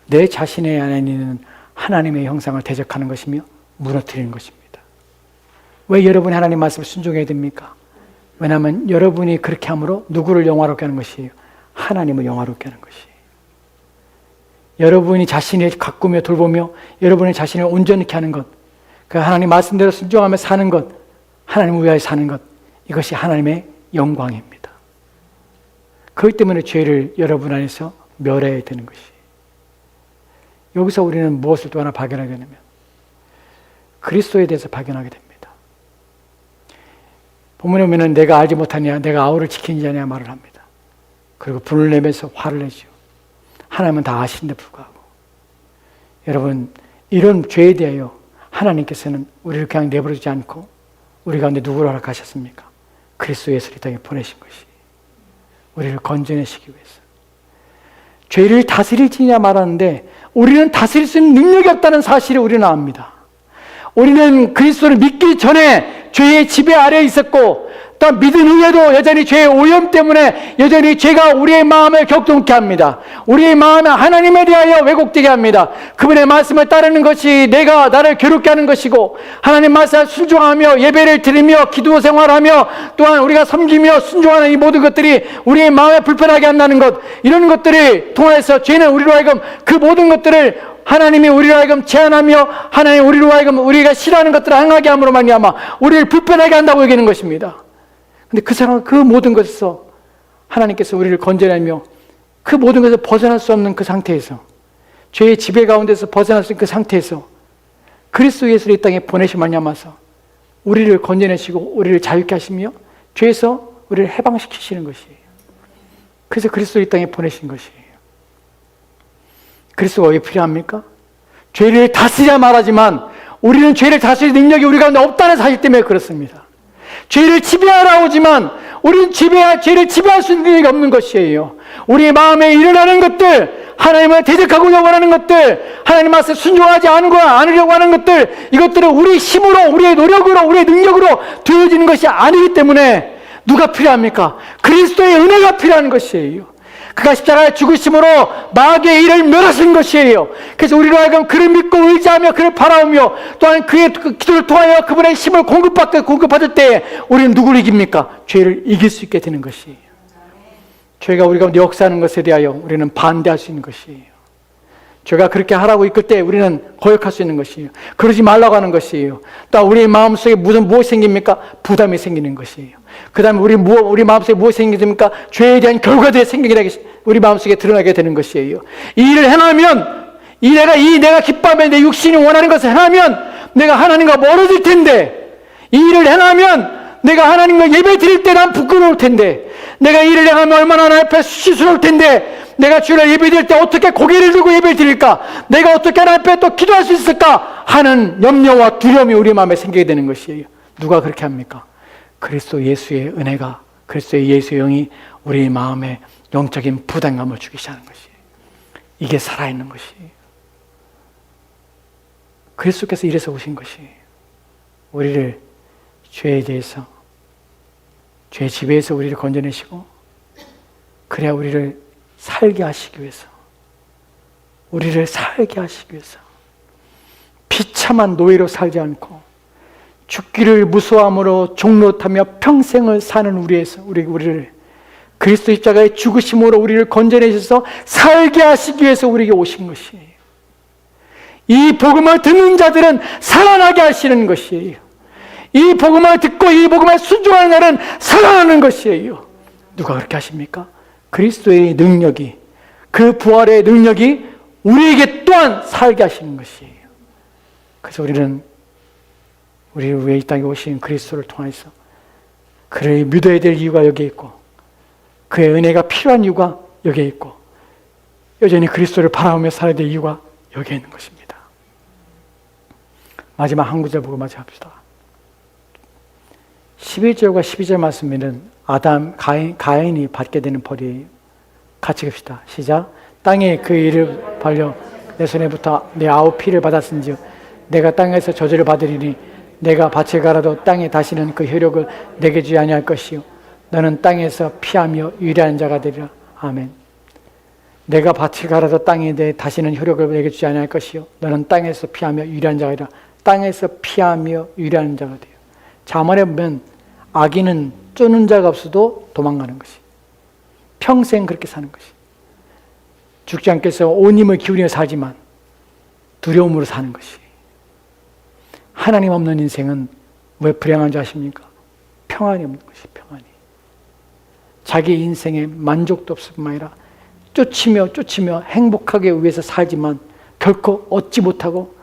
내 자신의 안에 있는 하나님의 형상을 대적하는 것이며 무너뜨리는 것입니다. 왜 여러분이 하나님 말씀을 순종해야 됩니까? 왜냐하면 여러분이 그렇게 함으로 누구를 영화롭게 하는 것이에요? 하나님을 영화롭게 하는 것이에요. 여러분이 자신을 가꾸며 돌보며 여러분의 자신을 온전히 하는 것, 그 하나님 말씀대로 순종하며 사는 것, 하나님을 위하여 사는 것, 이것이 하나님의 영광입니다. 그렇기 때문에 죄를 여러분 안에서 멸해야 되는 것이. 여기서 우리는 무엇을 또 하나 발견하게 되냐면 그리스도에 대해서 발견하게 됩니다. 본문에 보면 내가 알지 못하냐, 내가 아우를 지키지 않냐 말을 합니다. 그리고 분을 내면서 화를 내죠. 하나님은 다 아시는데 불구하고. 여러분, 이런 죄에 대하여 하나님께서는 우리를 그냥 내버려두지 않고 우리 가운데 누구를 허락하셨습니까? 그리스도 예수를 이 땅에 보내신 것이. 우리를 건져내시기 위해서. 죄를 다스리지냐 말하는데 우리는 다스릴 수 있는 능력이 없다는 사실을 우리는 압니다. 우리는 그리스도를 믿기 전에 죄의 지배 아래에 있었고 또 믿은 후에도 여전히 죄의 오염 때문에 여전히 죄가 우리의 마음을 격동케 합니다. 우리의 마음을 하나님에 대하여 왜곡되게 합니다. 그분의 말씀을 따르는 것이 내가 나를 괴롭게 하는 것이고 하나님 말씀을 순종하며 예배를 드리며 기도 생활하며 또한 우리가 섬기며 순종하는 이 모든 것들이 우리의 마음에 불편하게 한다는 것, 이런 것들을 통해서 죄는 우리로 하여금 그 모든 것들을 하나님이 우리로 하여금 제한하며 하나님 우리로 하여금 우리가 싫어하는 것들을 행하게 함으로 말미암아 우리를 불편하게 한다고 얘기하는 것입니다. 근데 그 상황, 그 모든 것에서 하나님께서 우리를 건져내며 그 모든 것에서 벗어날 수 없는 그 상태에서 죄의 지배 가운데서 벗어날 수 있는 그 상태에서 그리스도 예수를 이 땅에 보내시 말미암아서 우리를 건져내시고 우리를 자유케 하시며 죄에서 우리를 해방시키시는 것이에요. 그래서 그리스도를 이 땅에 보내신 것이에요. 그리스도가 왜 필요합니까? 죄를 다스려야 말하지만 우리는 죄를 다스릴 능력이 우리 가운데 없다는 사실 때문에 그렇습니다. 죄를 지배하라 오지만 우리는 죄를 지배할 수 있는 능력이 없는 것이에요. 우리의 마음에 일어나는 것들, 하나님을 대적하고 원하는 것들, 하나님 말씀에 순종하지 않으려고 하는 것들, 이것들은 우리의 힘으로, 우리의 노력으로, 우리의 능력으로 되어지는 것이 아니기 때문에 누가 필요합니까? 그리스도의 은혜가 필요한 것이에요. 그가 십자가에 죽으심으로 마귀의 일을 멸하신 것이에요. 그래서 우리로 하여금 그를 믿고 의지하며 그를 바라오며 또한 그의 기도를 통하여 그분의 힘을 공급받을 때 우리는 누구를 이깁니까? 죄를 이길 수 있게 되는 것이에요. 죄가 우리 가운데 역사하는 것에 대하여 우리는 반대할 수 있는 것이에요. 죄가 그렇게 하라고 이끌 때 우리는 거역할 수 있는 것이에요. 그러지 말라고 하는 것이에요. 또 우리 마음속에 무엇이 생깁니까? 부담이 생기는 것이에요. 그 다음에 우리 마음속에 무엇이 생깁니까? 죄에 대한 결과들이 우리 마음속에 드러나게 되는 것이에요. 이 일을 행하면 내가 기뻐하며 내 육신이 원하는 것을 행하면 내가 하나님과 멀어질 텐데, 이 일을 행하면 내가 하나님과 예배 드릴 때 난 부끄러울 텐데, 내가 이 일을 행하면 얼마나 하나님 앞에 수치스러울 텐데, 내가 주를 예배 드릴 때 어떻게 고개를 들고 예배 드릴까? 내가 어떻게 하나님 앞에 또 기도할 수 있을까? 하는 염려와 두려움이 우리 마음에 생기게 되는 것이에요. 누가 그렇게 합니까? 그리스도 예수의 은혜가, 그리스도의 예수의 영이 우리 마음에 영적인 부담감을 주기 시작하는 것이에요. 이게 살아있는 것이에요. 그리스도께서 이래서 오신 것이에요. 우리를 죄에 대해서, 죄 지배에서 우리를 건져내시고 그래야 우리를 살게 하시기 위해서, 우리를 살게 하시기 위해서 비참한 노예로 살지 않고 죽기를 무서워함으로 종노릇하며 평생을 사는 우리를 그리스도 십자가의 죽으심으로 우리를 건져내셔서 살게 하시기 위해서 우리에게 오신 것이에요. 이 복음을 듣는 자들은 살아나게 하시는 것이에요. 이 복음을 듣고 이 복음에 순종하는 자는 살아나는 것이에요. 누가 그렇게 하십니까? 그리스도의 능력이, 그 부활의 능력이 우리에게 또한 살게 하시는 것이에요. 그래서 우리를 위해 이 땅에 오신 그리스도를 통해서 그를 믿어야 될 이유가 여기에 있고, 그의 은혜가 필요한 이유가 여기에 있고, 여전히 그리스도를 바라보며 살아야 될 이유가 여기에 있는 것입니다. 마지막 한 구절 보고 마치합시다. 11절과 12절 말씀에는 가인이 받게 되는 벌이 같이 봅시다. 시작. 땅에 그 일을 벌려 내 손에 붙어 내 아우 피를 받았은즉 내가 땅에서 저주를 받으리니 내가 밭에 가라도 땅에 다시는 그 효력을 내게 주지 아니할 것이요 너는 땅에서 피하며 유리한 자가 되리라. 아멘. 내가 밭에 가라도 땅에 대해 다시는 효력을 내게 주지 아니할 것이요 너는 땅에서 피하며 유리한 자가 되리라. 땅에서 피하며 유리한 자가 돼요. 자문에 보면 악인은 쫓는 자가 없어도 도망가는 것이, 평생 그렇게 사는 것이, 죽지 않게 해서 온 힘을 기울여 살지만 두려움으로 사는 것이. 하나님 없는 인생은 왜 불행한 줄 아십니까? 평안이 없는 것이, 평안이. 자기 인생에 만족도 없을 뿐만 아니라 쫓으며 행복하게 위해서 살지만 결코 얻지 못하고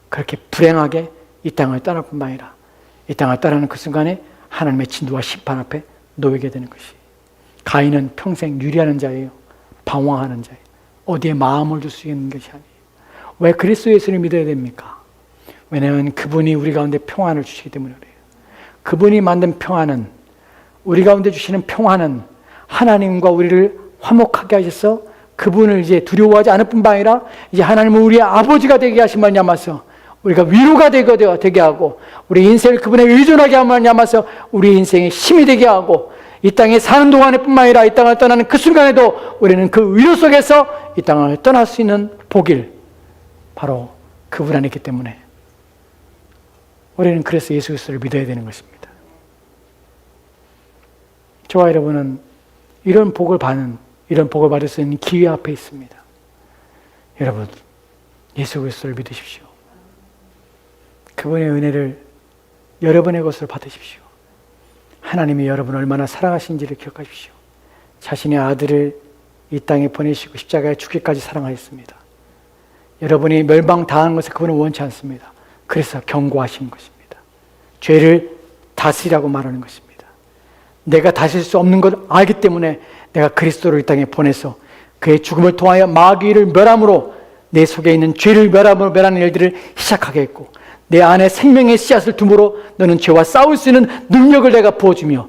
그렇게 불행하게 이 땅을 떠날 뿐만 아니라 이 땅을 떠나는 그 순간에 하나님의 진노와 심판 앞에 놓이게 되는 것이. 가인은 평생 유리하는 자예요. 방황하는 자예요. 어디에 마음을 둘 수 있는 것이 아니에요. 왜 그리스도 예수를 믿어야 됩니까? 왜냐하면 그분이 우리 가운데 평안을 주시기 때문에 그래요. 그분이 만든 평안은, 우리 가운데 주시는 평안은 하나님과 우리를 화목하게 하셔서 그분을 이제 두려워하지 않을 뿐만 아니라 이제 하나님은 우리의 아버지가 되게 하심을 말미암아서 우리가 위로가 되게 하고, 우리 인생을 그분에 의존하게 함을 말미암아서 우리 인생에 힘이 되게 하고, 이 땅에 사는 동안에 뿐만 아니라 이 땅을 떠나는 그 순간에도 우리는 그 위로 속에서 이 땅을 떠날 수 있는 복일, 바로 그분 안에 있기 때문에 우리는 그래서 예수 그리스도를 믿어야 되는 것입니다. 저와 여러분은 이런 복을 받을 수 있는 기회 앞에 있습니다. 여러분, 예수 그리스도를 믿으십시오. 그분의 은혜를 여러분의 것으로 받으십시오. 하나님이 여러분을 얼마나 사랑하신지를 기억하십시오. 자신의 아들을 이 땅에 보내시고 십자가에 죽기까지 사랑하셨습니다. 여러분이 멸망당한 것을 그분은 원치 않습니다. 그래서 경고하신 것입니다. 죄를 다스리라고 말하는 것입니다. 내가 다스릴 수 없는 걸 알기 때문에 내가 그리스도를 이 땅에 보내서 그의 죽음을 통하여 마귀를 멸함으로 내 속에 있는 죄를 멸하는 일들을 시작하게 했고, 내 안에 생명의 씨앗을 둠으로 너는 죄와 싸울 수 있는 능력을 내가 부어주며,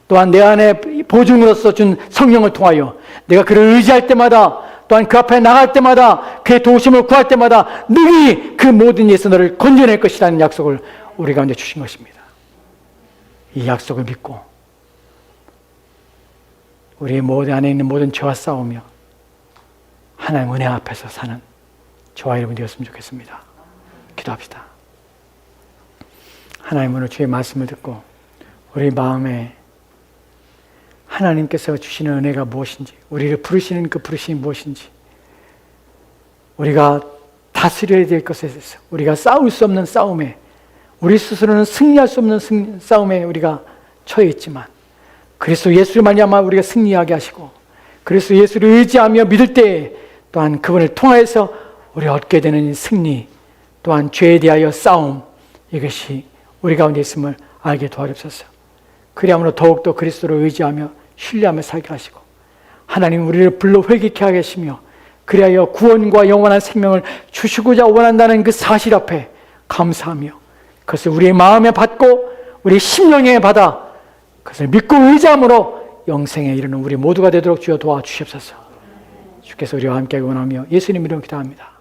또한 내 안에 보증으로서 준 성령을 통하여 내가 그를 의지할 때마다, 또한 그 앞에 나갈 때마다, 그의 도우심을 구할 때마다 능히 그 모든 일에서 너를 건져낼 것이라는 약속을 우리 가운데 주신 것입니다. 이 약속을 믿고 우리의 모든 안에 있는 모든 죄와 싸우며 하나님 은혜 앞에서 사는 저와 여러분 되었으면 좋겠습니다. 기도합시다. 하나님, 오늘 주의 말씀을 듣고 우리 마음에 하나님께서 주시는 은혜가 무엇인지, 우리를 부르시는 그 부르심이 무엇인지, 우리가 다스려야 될 것에 대해서, 우리가 싸울 수 없는 싸움에, 우리 스스로는 승리할 수 없는 싸움에 우리가 처해 있지만 그리스도 예수를 말미암아 우리가 승리하게 하시고, 그리스도 예수를 의지하며 믿을 때 또한 그분을 통해서 우리가 얻게 되는 승리, 또한 죄에 대하여 싸움, 이것이 우리 가운데 있음을 알게 도와주옵소서. 그리함으로 더욱더 그리스도를 의지하며 신뢰하며 살게 하시고, 하나님 우리를 불러 회개케 하게 하시며, 그리하여 구원과 영원한 생명을 주시고자 원한다는 그 사실 앞에 감사하며 그것을 우리의 마음에 받고 우리 심령에 받아 그것을 믿고 의지함으로 영생에 이르는 우리 모두가 되도록 주여 도와주시옵소서. 주께서 우리와 함께 원하며 예수님 이름으로 기도합니다.